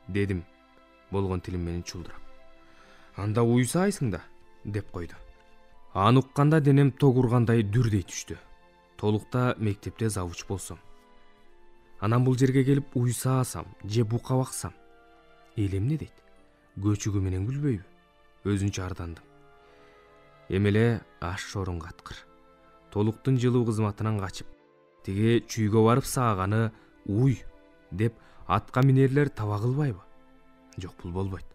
дедим, болгон тилим менен чулдурап. Анда уйсайсың да, деп койду. Аны укканда денем ток ургандай дүрдей түштү. Толукта мектепте завуч болсом. Анан бул жерге келип уйсаасам, же бука баксам. Эл эмне дейт? Көчүгү менен күлбөйбү? Өзүнчө ардандым. Эмеле аш шорун каткыр. Толуктун жылуу кызматынан качып, тиги чүйгө барып сааганы уй деп атка минерлер таба кылбайбы? Жок, бул болбойт.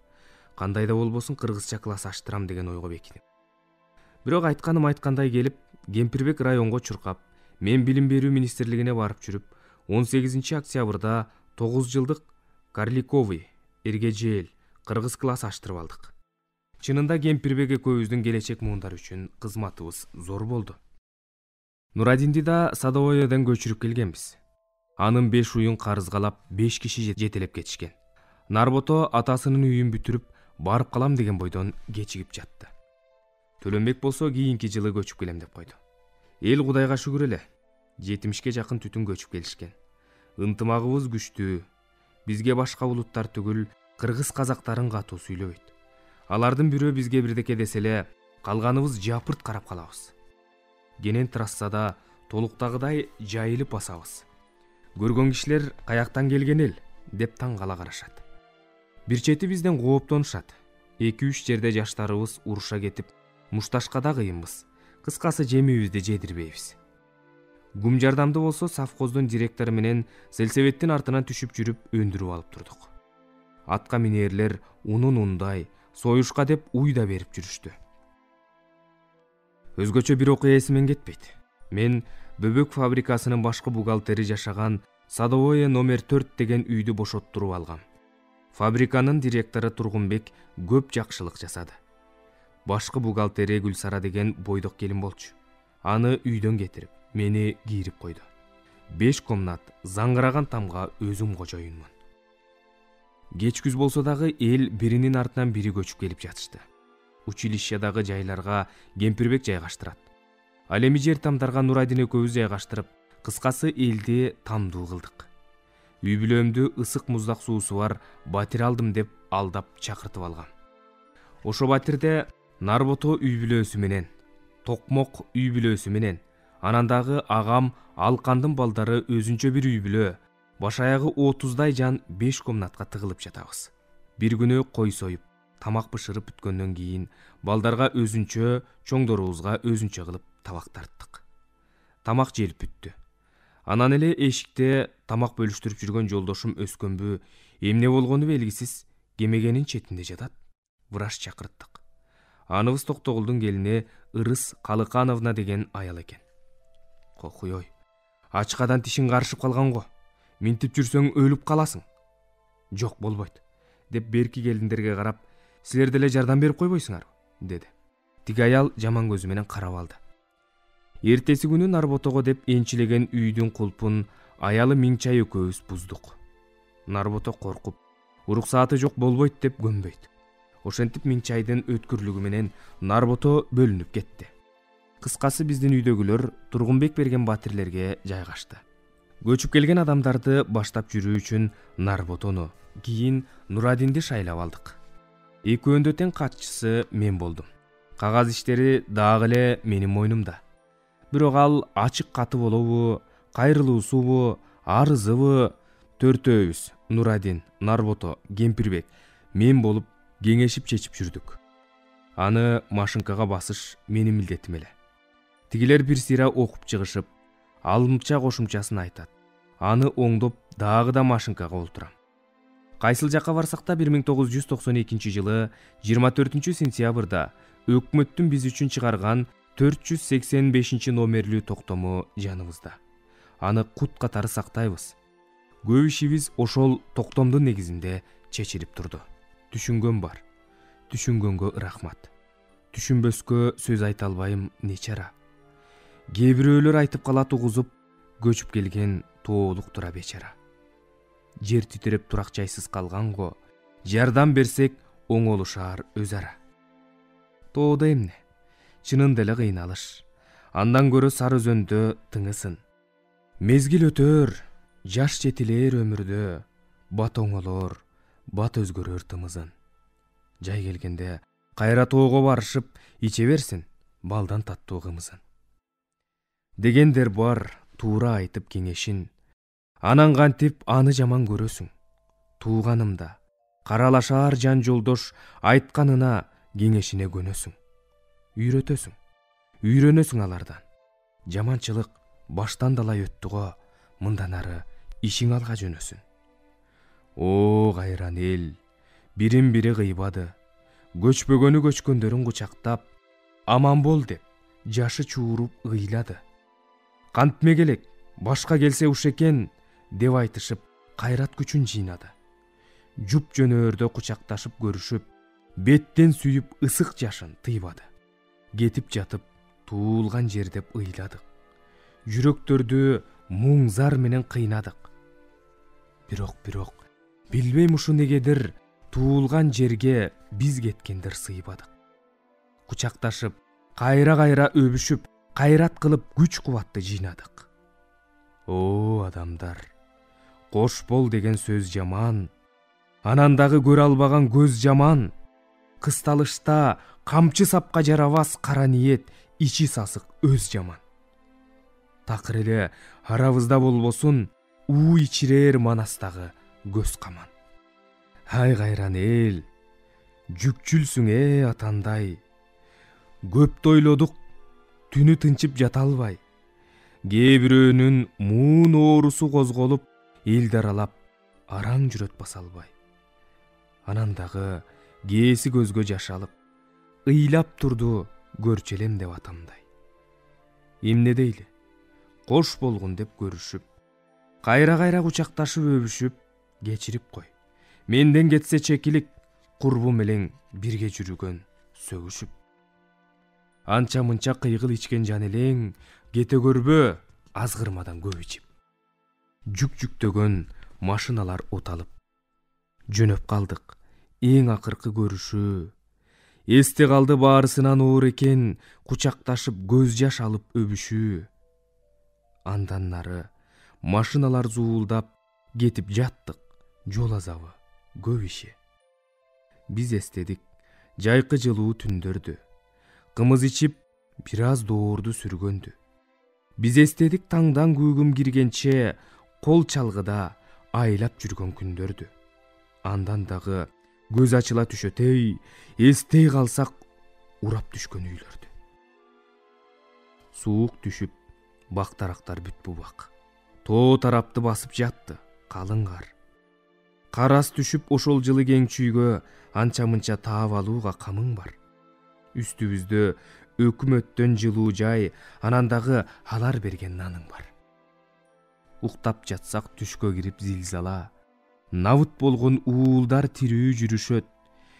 Кандай да болбосун кыргызча класс аштырам деген ойго бекидим. Бирок айтканым айткандай келип, Кемпирбек районго чуркап, мен билим берүү министрлигине барып жүрүп, 18 октябрда 9 жылдык Карликовый, Эргежел, кыргыз класс аштырып алдык. Чынында Кемпирбек экөөбүздүн келечек муундары үчүн кызматыбыз зор болду. Нурадинди да Садовоеден көчүрүп келгенбиз. Анын 5 уюн карызгалап 5 киши жетелеп кетишкен. Нарбото атасынын үйүн бүтүрүп, барып калам деген бойдон кечигип жатты. Төлөнбек болсо кийинки жылы көчүп келем деп койду. Эл Кудайга шүгүр эле, 70ке жакын түтүн көчүп келишкен. Ынтымагыбыз күчтүү. Бизге башка улуттар түгүл, кыргыз казактарын катуу сүйлөбөйт. Алардын бирөө бизге бирдеке десе эле, калганыбыз жапырт карап калабыз. Кенен трассада толуктагыдай жайылып басабыз. Көргөн кишилер каяктан келген эл деп таң кала карашат. Бир чети бизден кооптонушат. 2-3 жерде жаштарыбыз уруша кетип, мушташкада кыйынбыз. Кыскасы жемибизди жедирбейбиз. Гум жардамды болсо совхоздун директору менен сельсоветтин артынан түшүп жүрүп өндүрүп алып турдук. Атка минээрлер унун ундай, союшка деп уй да берип жүрүштү. Өзгөчө бир окуя эсимен кетпейт. Мен бөбөк фабрикасынын башкы бухгалтери жашаган Садовое номер 4 деген үйдү бошоттуруп алгам. Фабриканын директору Тургунбек көп жакшылык жасады. Башкы бухгалтери Гүлсара деген бойдок келин болчу. Аны үйдөн кетирип, мени кийирип койду. 5 комнат заңгыраган тамга өзүм кожоюнмун. Кеч күз болсо дагы эл биринин артынан бири көчүп келип жатышты. Училищедагы жайларга Кемпирбек жайгаштырат. Ал эми жер тамдарга Нурадин экөөбүз жайгаштырып, кыскасы элди тамдуу кылдык. Үй бүлөмдү ысык муздак суусу бар батир алдым деп алдап чакыртып алгам. Ошо батирде Нарбото үй бүлөсү менен, Токмок үй бүлөсү менен, анан дагы агам Алкандын балдары өзүнчө бир үй бүлө, баш аягы 30дай жан 5 комнатка тыгылып жатабыз. Бир күнү кой союп, тамак бышырып бүткөндөн кийин балдарга өзүнчө, чоңдорубузга өзүнчө кылып табак тарттык. Тамак желип бүттү. Анан эле эшикте тамак бөлүштүрүп жүргөн жолдошум Өскөнбү эмне болгону белгисиз кемегенин четинде жатат. Врач чакырттык. Аныбыз Токтогулдун келини Ырыс Калыкановна деген аял экен. Кокуй, ачкадан тишиң карышып калган го. Минтип жүрсөң өлүп каласың. Жок, болбойт, деп берки келиндерге карап, силер деле жардам берип койбойсуңарбы, деди. Тиги аял жаман көзү менен карап алды. Эртеси күнү Нарботого деп энчилеген үйдүн кулпун аялы Миңчай экөөбүз буздук. Нарбото коркуп, уруксааты жок болбойт деп көнбөйт. Ошентип Миңчайдын өткүрлүгү менен Нарбото бөлүнүп кетти. Кыскасы биздин үйдөгүлөр Тургунбек берген батирлерге жайгашты. Көчүп келген адамдарды баштап жүрүү үчүн Нарботону, кийин Нурадинди шайлап алдык. Экөөндө тең катчысы мен болдум. Кагаз иштери дагы эле менин мойнумда. Бирок ал ачык каты болобу, кайрылуусубу, арызыбы, төртөөбүз, Нурадин, Нарбото, Кемпирбек, мен болуп кеңешип чечип жүрдүк. Аны машинкага басыш менин милдетим эле. Тигилер бир сыйра окуп чыгышып, алымча кошумчасын айтат. Аны оңдоп дагы да машинкага олтурам. Кайсыл жакка барсак да 1992 жылы 24 сентябрда өкмөттүн биз үчүн чыгарган 485 номерлүү токтому жаныбызда. Аны кут катары сактайбыз. Көп ишибиз ошол токтомдун негизинде чечилип турду. Түшүнгөн бар. Түшүнгөнгө рахмат. Түшүнбөскө сөз айта албайм, не чара. Кээ бирөөлөр айтып калат угузуп, көчүп келген тоолук тура бечара. Жер титиреп турак жайсыз калганго, жардам берсек оңолушаар өз ара. Тоодо эмне? Чынында эле кыйналыш. Андан көрө Сары Өзөндө тыңысын. Мезгил өтөр, жаш жетилер өмүрдө, бат оңолор, бат өзгөрөр тымызын. Жай келгенде кайра тоого барышып, иче берсин балдан таттуу кымызын. Дегендер бар, туура айтып кеңешин. Анан кантип аны жаман көрөсүң. Тууганымда каралашаар жан жолдош айтканына, кеңешине көнөсүң. Үйрөтөсүң, үйрөнөсүң алардан. Жаманчылык баштан далай өттү го, мындан ары ишиң алга жөнөсүн. О, кайран эл, бирин бири кыйбады. Көчпөгөнү көчкөндөрүн кучактап, аман бол деп, жашы чууруп ыйлады. Кантме келек, башка келсе ушекен, деп айтышып, кайрат күчүн жыйнады. Жуп жөнөөрдө кучакташып көрүшүп, беттен сүйүп ысык жашын тыйбады. Кетип жатып, туулган жер деп ыйладык. Жүрөктөрдү муң зар менен кыйнадык. Бирок, билбейм ушу негедир туулган жерге биз кеткендер сыйбадык. Кучакташып, кайра өбүшүп, кайрат кылып күч кубатты жыйнадык. О, адамдар, кош бол деген сөз жаман, анан дагы көрө албаган көз жаман. Кысталышта камчы сапка жарабас кара ниет, ичи сасык өз жаман. такыр эле арабызда болбосун уу ичирер манастагы көз каман. Ай кайран эл, жүкчүлсүң атандай. Көптү ойлодук, түнү тынчып жата албай. Кээ бирөөнүн муун оорусу козголуп, элди аралап, араң жүрөт баса албай. Анан дагы кээси көзгө жаш алып, ыйлап турду көрчү элем деп атамдай. Эмне дейли? Кош болгун деп көрүшүп, кайра кучакташып өбүшүп, кечирип кой. Менден кетсе чекилик, курбу менен бирге жүргөн сөгүшүп. Анча мынча кыйгыл ичкен жан элең, кете көрбө азгырмадан көп ичип. Жүктөгөн машиналар уталып, жөнөп калдык. Эң акыркы көрүшүү. Эсте калды баарысынан оор экен, кучакташып көз жаш алып өбүшүү. Андан нары машиналар зуулдап кетип жаттык, жол азабы көп иши. Биз эстедик жайкы жылуу түндөрдү, кымыз ичип бир аз доорду сүргөндү. Биз эстедик таңдан күүгүм киргенче кол чалгыда айлап жүргөн күндөрдү. Андан дагы көз ачыла түшөтөй, эстей калсак урап түшкөн үйлөрдү. Суук түшүп, бактарактар бүт бубак. Тоо тарапты басып жатты, калың кар. Карас түшүп ошол жылы кеңчүйгө анча мынча таап алууга камың бар. Үстүбүздө өкмөттөн жылуу жай, анан дагы алар берген наның бар. Уктап жатсак түшкө кирип зилзала, набыт болгон уулдар тирүү жүрүшөт.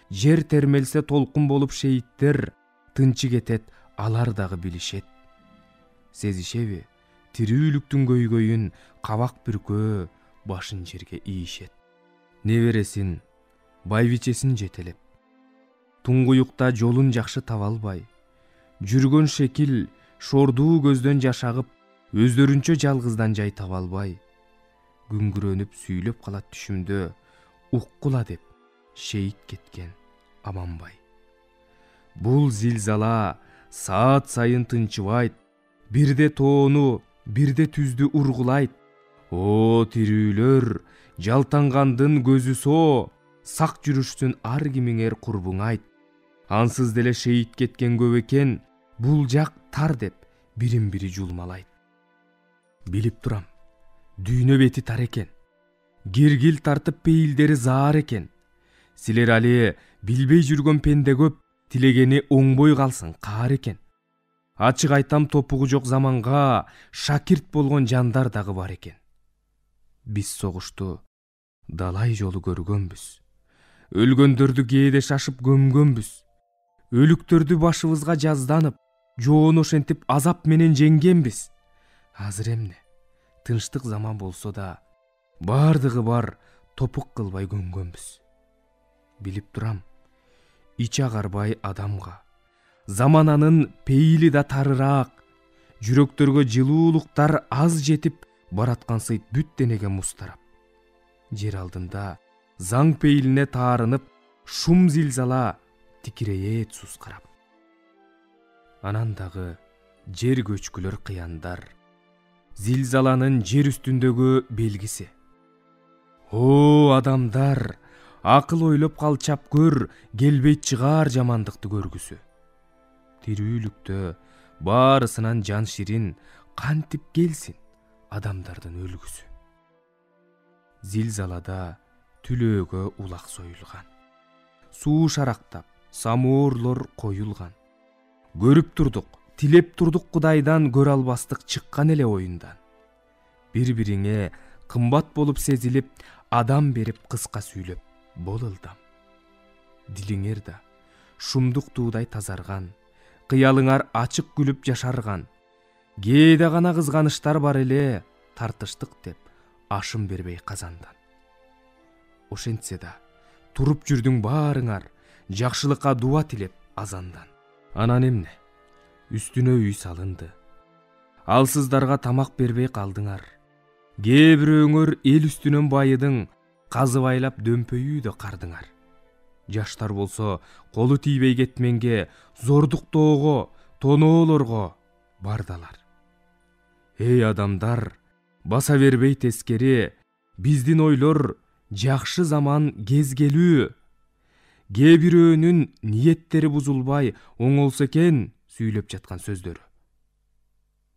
Жер термелсе толкун болуп шейиттер, тынчы кетет, алар дагы билишет. Сезишеби, тирүүлүктүн көйгөйүн кабак бүркөө башын жерге ийишет. Небересин, байбичесин жетелеп, туңгуюкта жолун жакшы таба албай, жүргөн шекил шордуу көздөн жашагып, өздөрүнчө жалгыздан жай таба албай, күңгүрөнүп сүйлөп калат түшүмдө, уккула деп шейит кеткен Аманбай. Бул зилзала саат сайын тынчыбайт, бирде тоону, бирде түздү ургулайт. О, тирүүлөр, жалтангандын көзү соо, сак жүрүшсүн ар кимиңер курбуң айт. Ансыз деле шейит кеткен көп экен, бул жак тар деп бирин бири жулмалайт. Билип турам, дүйнө бети тар экен, гиргил тартып пейилдери заар экен. Силер али билбей жүргөн пенде көп, тилегени оңбой калсын каар экен. Ачык айтам, топугу жок заманга шакирт болгон жандар дагы бар экен. Биз согушту далай жолу көргөнбүз. Өлгөндөрдү кээде шашып көмгөнбүз. Өлүктөрдү башыбызга жазданып, жоону ошентип азап менен жеңгенбиз. Азыр эмне? Тынчтык заман болсо да, бардыгы бар, топук кылбай көнгөнбүз. Билип турам, ичи агарбай адамга. Замананын пейили да тарыраак, жүрөктөргө жылуулуктар аз жетип, бараткансыйт бүт денеге муз-тарап. Жер алдында заң пейилине таарынып, шум зилзала тикирейет суз карап. Анан дагы жер көчкүлөр кыяндар, зилзаланын жер үстүндөгү белгиси. О, адамдар, акыл ойлоп калчап көр, келбейт чыгаар жамандыкты көргүсү. Тирүүлүктө баарысынан жан ширин, кантип келсин адамдардын өлгүсү. Зилзалада түлөөгө улак союлган, суу шарактап, самоорлор коюлган. Көрүп турдук, тилеп турдук Кудайдан, көрө албастык чыккан эле оюндан. Бири-бириңе кымбат болуп сезилип, адам берип кыска сүйлөп бол ылдам. Дилиңер да шумдук туудай тазарган, кыялыңар ачык күлүп жашарган. Кээде гана кызганыштар бар эле, тартыштык деп ашым бербей казандан. Ошентсе да туруп жүрдүң баарыңар, жакшылыкка дуа тилеп азандан. Анан эмне? Үстүнө үй салынды, алсыздарга тамак бербей калдыңар. Кээ бирөөңөр эл үстүнөн байыдың, казыбайлап дөмпөйүүдө кардыңар. Жаштар болсо колу тийбей кетменге, зордуктоого, тоноолорго бардалар. Эй адамдар, баса бербей тескери, биздин ойлор жакшы заман кезгелүү. Кээ бирөөнүн ниеттери бузулбай оңолсо экен сүйлөп жаткан сөздөрү.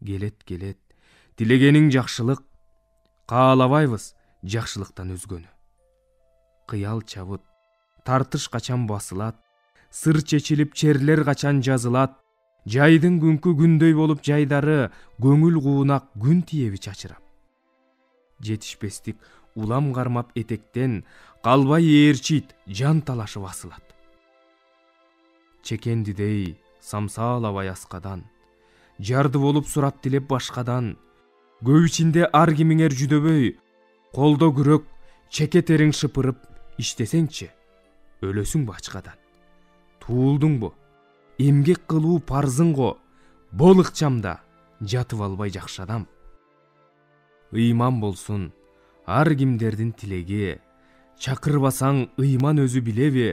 Келет, тилегениң жакшылык, каалабайбыз жакшылыктан өзгөнү. Кыял чабыт, тартыш качан басылат, сыр чечилип черлер качан жазылат, жайдын күнкү күндөй болуп жайдары, көңүл куунак күн тиеби чачырап. Жетишпестик улам кармап этектен, калбай ээрчийт жан талашы басылат. Чекендидей самсаалабай аскадан, жарды болуп сурап тилеп башкадан, көп ичинде ар кимиңер жүдөбөй, колдо күрөк, чеке териң шыпырып иштесеңчи, өлөсүң бачкадан. Туулдуңбу, эмгек кылуу парзың го, бол ыкчамда жатып албай жакшы адам. Ыйман болсун ар кимдердин тилеги, чакырбасаң ыйман өзү билеби?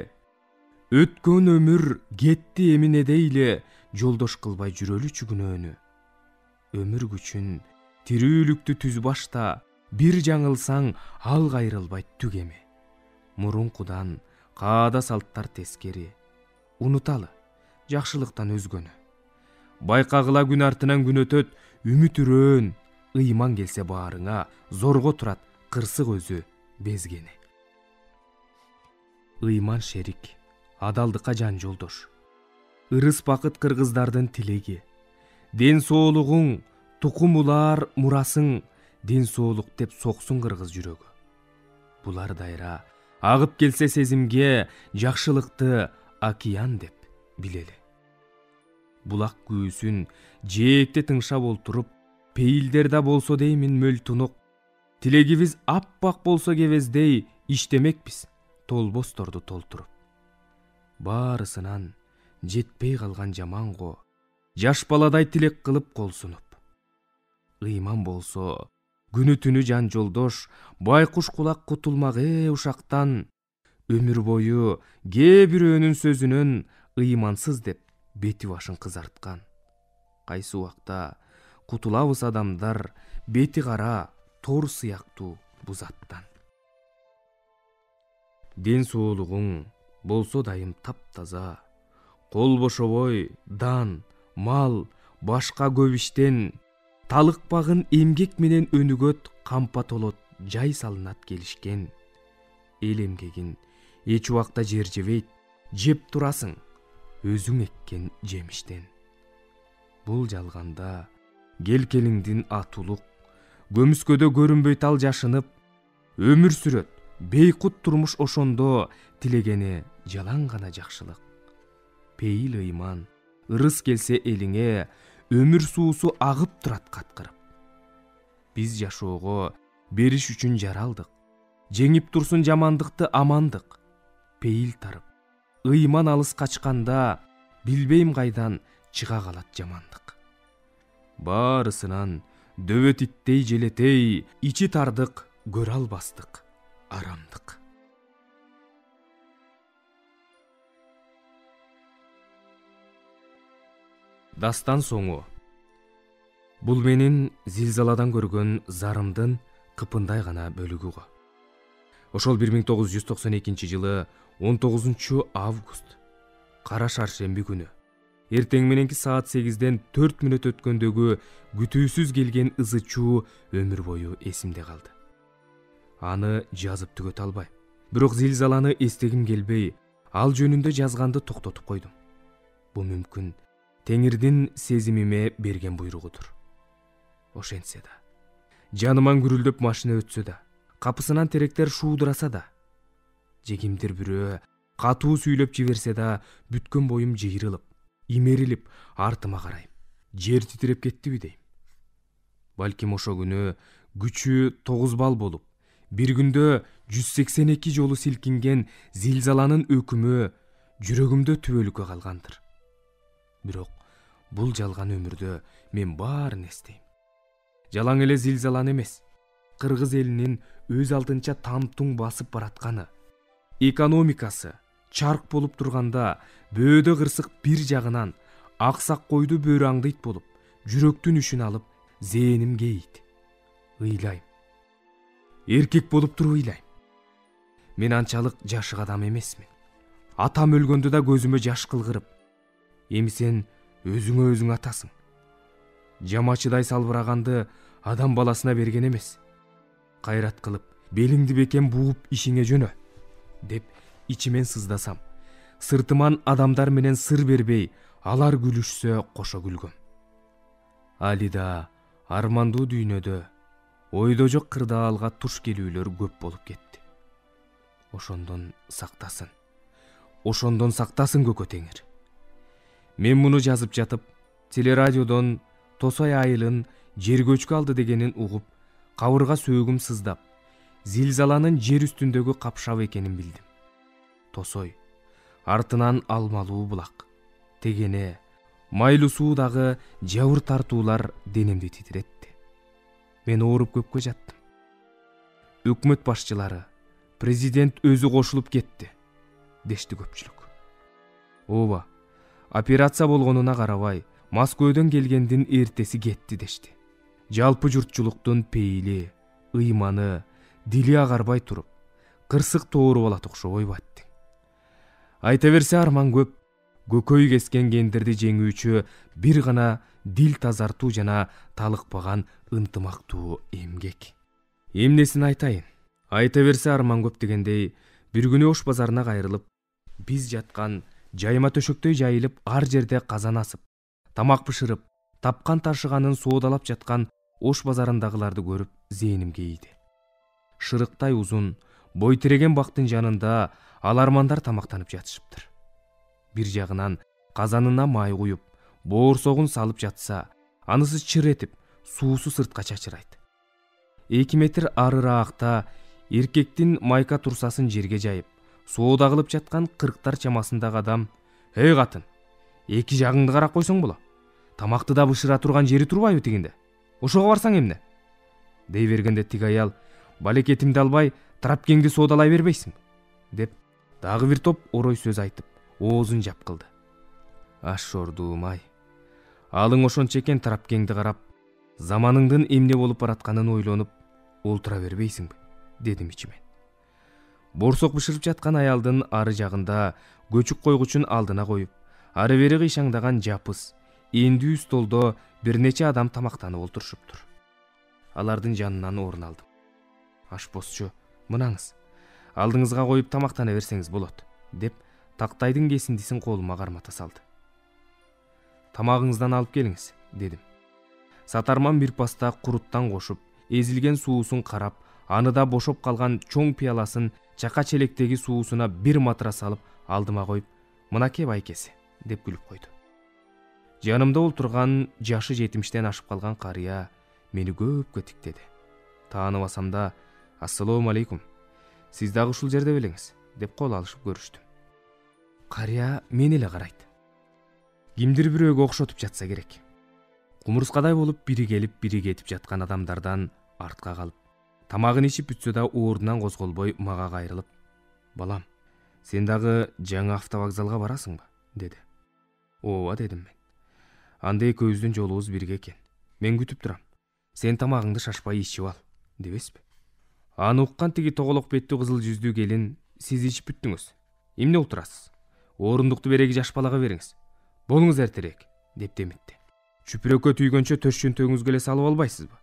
Өткөн өмүр кетти эмине дейли, жолдош кылбай жүрөлүчү күнөөнү. Өмүр күчүн, тирүүлүктү түз башта, бир жаңылсаң ал кайрылбайт түк эми. Мурункудан каада салттар тескери, унуталы жакшылыктан өзгөнү. Байкагыла күн артынан күн өтөт, үмүт үрөөн, ыйман келсе баарыңа, зорго турат кырсык өзү безгени. Ыйман шерик, адалдыкка жан жолдош. Ырыс бакыт кыргыздардын тилеги. Ден соолугуң, тукум улаар мурасың, ден соолук деп соксун кыргыз жүрөгү. Булар дайра агып келсе сезимге, жакшылыкты океан деп билели. Булак күүсүн жээкте тыңшап олтуруп, пейилдерде болсо деймин мөл тунук. Тилегибиз аппак болсо кебездей, иштемекпиз толбосторду толтуруп. Баарысынан жетпей калган жаманго, жаш баладай тилек кылып кол сунуп. Ыйман болсо күнү түнү жан жолдош, байкуш кулак кутулмак ушактан. Өмүр бою кээ бирөөнүн сөзүнөн ыймансыз деп бети башын кызарткан. Кайсы убакта кутулабыз адамдар, бети кара тор сыяктуу бузаттан. Ден соолугуң болсо дайым таптаза, кол бошобой дан, мал, башка көп иштен, талыкпагын эмгек менен өнүгөт, кампа толот, жай салынат келишкен. Эл эмгегин эч убакта жер жебейт, жеп турасың өзүң эккен жемиштен. Бул жалганда келкелиңдин атулук, көмүскөдө көрүнбөй тал жашынып, өмүр сүрөт, бейкут турмуш ошондо, тилегени жалаң гана жакшылык. Пейил ыйман, ырыс келсе элиңе, өмүр суусу агып турат каткырып. Биз жашоого бериш үчүн жаралдык, жеңип турсун жамандыкты амандык. Пейил тарып, ыйман алыс качканда, билбейм кайдан чыга калат жамандык. Баарысынан дөбөт иттей желетей, ичи тардык, көрө албастык арамдык. Дастан соңу. Бул менин зилзаладан көргөн зарымдын кыпындай гана бөлүгү го. Ошол 1992 жылы 19 август, кара шаршемби күнү, эртең мененки саат 8-ден 4 мүнөт өткөндөгү күтүүсүз келген ызы-чуу өмүр бою эсимде калды. Аны жазып түгөтө албайм. Бирок зилзаланы эстегим келбей, ал жөнүндө жазганды токтотуп койдум. Бул мүмкүн Теңирдин сезимиме берген буйругудур. Ошентсе да, жаныман күрүлдөп машина өтсө да, капысынан теректер шуудураса да, же кимдир бирөө катуу сүйлөп жиберсе да, бүткөн боюм жыйрылып, имерилип, артыма карайм. Жер титиреп кеттиби дейм. Балким ошо күнү күчү 9 балл болуп, бир күндө 182 жолу силкинген зилзаланын өкүмү жүрөгүмдө түбөлүккө калгандыр. Бирок бул жалган өмүрдө мен баарын эстейм. Жалаң эле зилзаланы эмес, кыргыз элинин өз алдынча там-туң басып баратканы, экономикасы чарк болуп турганда, бөөдө кырсык бир жагынан, аксак койду бөрү аңдыйт болуп, жүрөктүн үшүн алып, зээним кейийт. Ыйлайм. Эркек болуп туруп ыйлайм. Мен анчалык жашык адам эмесмин. Атам өлгөндө да көзүмө жаш кылгырып, эми сен өзүңө өзүң атасың. Жамачыдай салбыраганды адам баласына берген эмес. Кайрат кылып, белиңди бекем бууп ишиңе жөнө, деп ичимен сыздасам. Сыртыман адамдар менен сыр бербей, алар күлүшсө кошо күлгөм. Али да армандуу дүйнөдө ойдо жок кырдаалга туш келүүлөр көп болуп кетти. Ошондон сактасын. Ошондон сактасын Көкө Теңир. Мен муну жазып жатып, телерадиодон Тосой айылын жер көчкү алды дегенин угуп, кабырга сөөгүм сыздап, зилзаланын жер үстүндөгү капшап экенин билдим. Тосой, артынан алмалуу булак, тегене, майлуу суудагы жабыр тартуулар денемди титиретти. Мен ооруп көпкө жаттым. Өкмөт башчылары, президент өзү кошулуп кетти, дешти көпчүлүк. Ооба, операция болгонуна карабай, Москвадан келгендин эртеси кетти дешти. Жалпы журтчулуктун пейили, ыйманы, дили агарбай туруп, кырсык тоору болот окшобойбу аттиң. Айта берсе арман көп, көкөй кескен кендирди жеңүүчү бир гана дил тазартуу жана талыкпаган ынтымактуу эмгек. Эмнесин айтайын? Айта берсе арман көп дегендей, бир күнү Ош базарына кайрылып, биз жаткан жайма төшөктөй жайылып, ар жерде казан асып, тамак бышырып, тапкан ташыганын соодалап жаткан Ош базарындагыларды көрүп, зээним кейиди. Шырыктай узун, бой тиреген бактын жанында алармандар тамактанып жатышыптыр. Бир жагынан казанына май куюп, боорсогун салып жатса, анысы чыр этип, суусу сыртка чачырайт. 2 метр арыраакта эркектин майка турсасын жерге жайып, соода кылып жаткан 40 чамасындагы адам: "Эй катын, эки жагыңды карап койсоң боло. Тамакты да бышыра турган жери турбайбы тигинде? Ошого барсаң эмне?" дей бергенде тиги аял: "Балекетимди албай, трапкеңди соодалай бербейсиң?" деп дагы бир топ орой сөз айтып, оозун жапкылды. Аш ордуум-ай. Алың ошончо экен, трапкеңди карап, заманыңдын эмне болуп баратканын ойлонуп олтура бербейсиңби, дедим ичимен. Борсок бышырып жаткан аялдын ары жагында көчүк койгучун алдына коюп, ары бери кыйшаңдаган жапыс, эндүү столдо бир нече адам тамактанып олтурушуптур. Алардын жанынан орун алдым. "Ашпозчу, мынаңыз, алдыңызга коюп тамактана берсеңиз болот", деп тактайдын кесиндисин колума кармата салды. "Тамагыңыздан алып келиңиз", дедим. Сатарман бир паста куруттан кошуп, эзилген суусун карап, аны да бошоп калган чоң пияласын чака челектеги суусуна бир матра салып алдыма коюп: "Мынакей байкеси", деп күлүп койду. Жанымда олтурган жашы 70-тен ашып калган карыя мени көпкө тиктеди. Тааныбасам да: "Ассалому алейкум, сиз дагы ушул жерде белеңиз", деп кол алышып көрүштүм. Карыя мени эле карайт. Кимдир бирөөгө окшотуп жатса керек. Кумурскадай болуп бири келип бири кетип жаткан адамдардан артка калып, тамагын ичип бүтсө да ордунан козголбой мага кайрылып: "Балам, сен дагы жаңы автовокзалга барасыңбы?" деди. "Ооба", дедим мен. "Анда экөөбүздүн жолубуз бирге экен. Мен күтүп турам. Сен тамагыңды шашпай ичип ал", дебеспи? Аны уккан тиги тоголок беттүү кызыл жүздүү келин: "Сиз ичип бүттүңүз. Эмне олтурасыз? Орундукту береги жаш балага бериңиз. Болуңуз эртерээк", деп демитти. "Чүпүрөккө түйгөнчө төш чөнтөгүңүзгө эле салып албайсызбы?"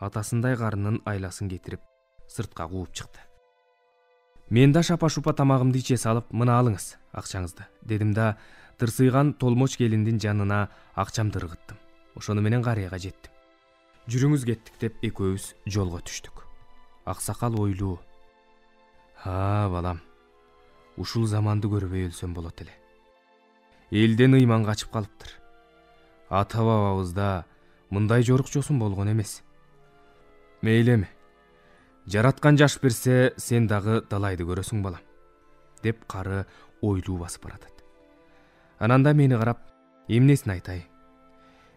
Атасындай карынын айласын кетирип сыртка кууп чыкты. Мен да шапа-шупа тамагымды иче салып: "Мына алыңыз акчаңызды", дедим да тырсыйган толмоч келиндин жанына акчамды ыргыттым. Ошону менен карыяга жеттим. "Жүрүңүз, кеттик", деп экөөбүз жолго түштүк. Аксакал ойлуу: "Балам, ушул заманды көрбөй өлсөм болот эле. Элден ыйман качып калыптыр. Ата бабабызда мындай жорук жосун болгон эмес. Мейли эми, жараткан жаш берсе, сен дагы далайды көрөсүң, балам", деп кары ойлуу басып баратат. Анан да мени карап: "Эмнесин айтайын?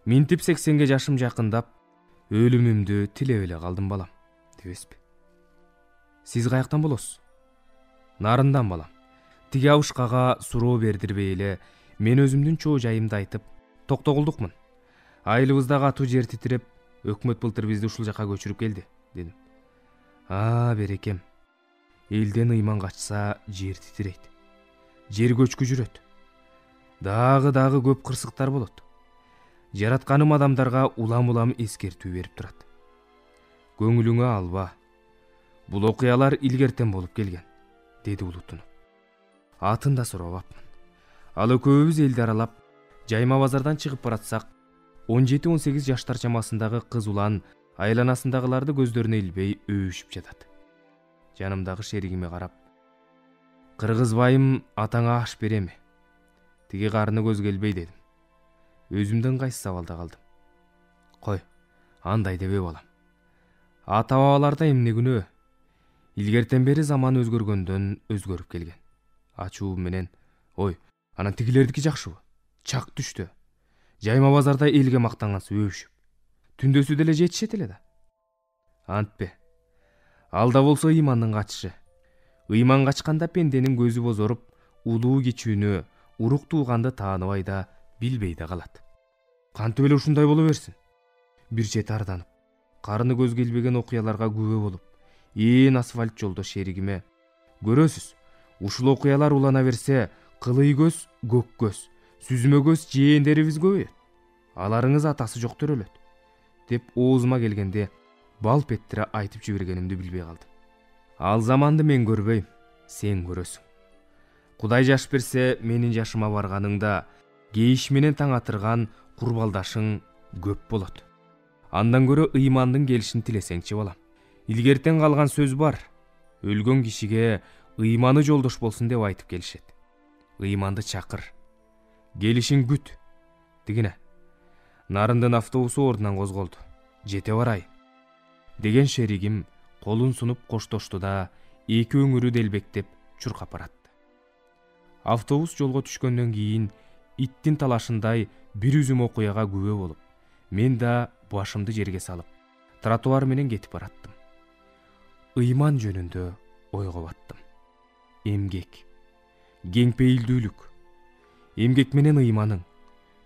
Минтип 80ге жашым жакындап, өлүмүмдү тилеп эле калдым, балам", дебеспи? "Сиз каяктан болосуз?" "Нарындан, балам". Тиги абышкага суроо бердирбей эле мен өзүмдүн чоо жайымды айтып, токтогулдукмун. Айылыбызда катуу жер титиреп, Өкмөт былтыр бизди ушул жака көчүрүп келди, дедим. Берекем. Элден ыйман качса, жер титирейт. Жер көчкү жүрөт. Дагы көп кырсыктар болот. Жаратканым адамдарга улам эскертүү берип турат. Көңүлүңө алба. Бул окуялар илгертен болуп келген, деди Улутунуп. Атын да сурабапмын. Ал экөөбүз элди аралап, Жайма базардан чыгып баратсак, 17-18 жаштар чамасындагы кыз улан айланасындагыларды көздөрүнө илбей өбүшүп жатат. Жанымдагы шеригиме карап, кыргызбайым атаңа аш береби? Тиги карыны көз келбей, дедим. Өзүмдөн кайсы сабалда калдым. Кой, андай дебе балам. Ата бабаларда эмне күнөө? Илгертен бери заман өзгөргөндөн өзгөрүп келген. Ачуу менен, ой, анан тигилердики жакшыбы? Чак түштү. Жайма базарда элге мактангансып өбүшүп. Түндөсү деле жетишет эле да. Антпе. Алда болсо ыймандын качышы. Ыйман качканда пенденин көзү бозоруп, улуу кичүүнү, урук тууганды тааныбай да, билбей да калат. Кантип эле ушундай боло берсин? Бир чети арданып, карыны көз келбеген окуяларга күбө болуп, асфальт жолдо шеригиме, көрөсүз, ушул окуялар улана берсе, кылый көз, көк көз, сүзмө көз жээндерибиз көбөйөт. Аларыңыз атасы жок төрөлөт, деп оозума келгенде балп ettире айтып жибергенимди билбей калдым. Ал заманды мен көрбөйм, сен көрөсүң. Кудай жаш берсе, менин жашыма барганыңда кейиш менен таң атырган курбалдашың көп болот. Андан көрө ыймандын келишин тилесеңчи балам. Илгертен калган сөз бар. Өлгөн кишиге ыйманы жолдош болсун деп айтып келишет. Ыйманды чакыр. Келишин күт. Дигине. Нарындын автобусу ордунан козголду. Жете барайын. Деген шеригим колун сунуп коштошту да, эки өңүрү делбектеп чуркап баратты. Автобус жолго түшкөндөн кийин иттин талашындай бир үзүм окуяга күбө болуп, мен да башымды жерге салып, тротуар менен кетип бараттым. Ыйман жөнүндө ойго баттым. Эмгек, кеңпейилдүүлүк, эмгек менен ыйманың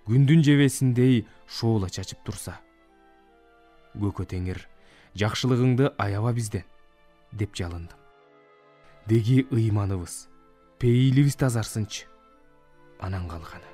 күндүн жебесиндей шоола чачып турса, көкө теңир жакшылыгыңды аяба бизден, деп жалындым. Деги ыйманыбыз, пейилибиз тазарсынчы, анан калганы.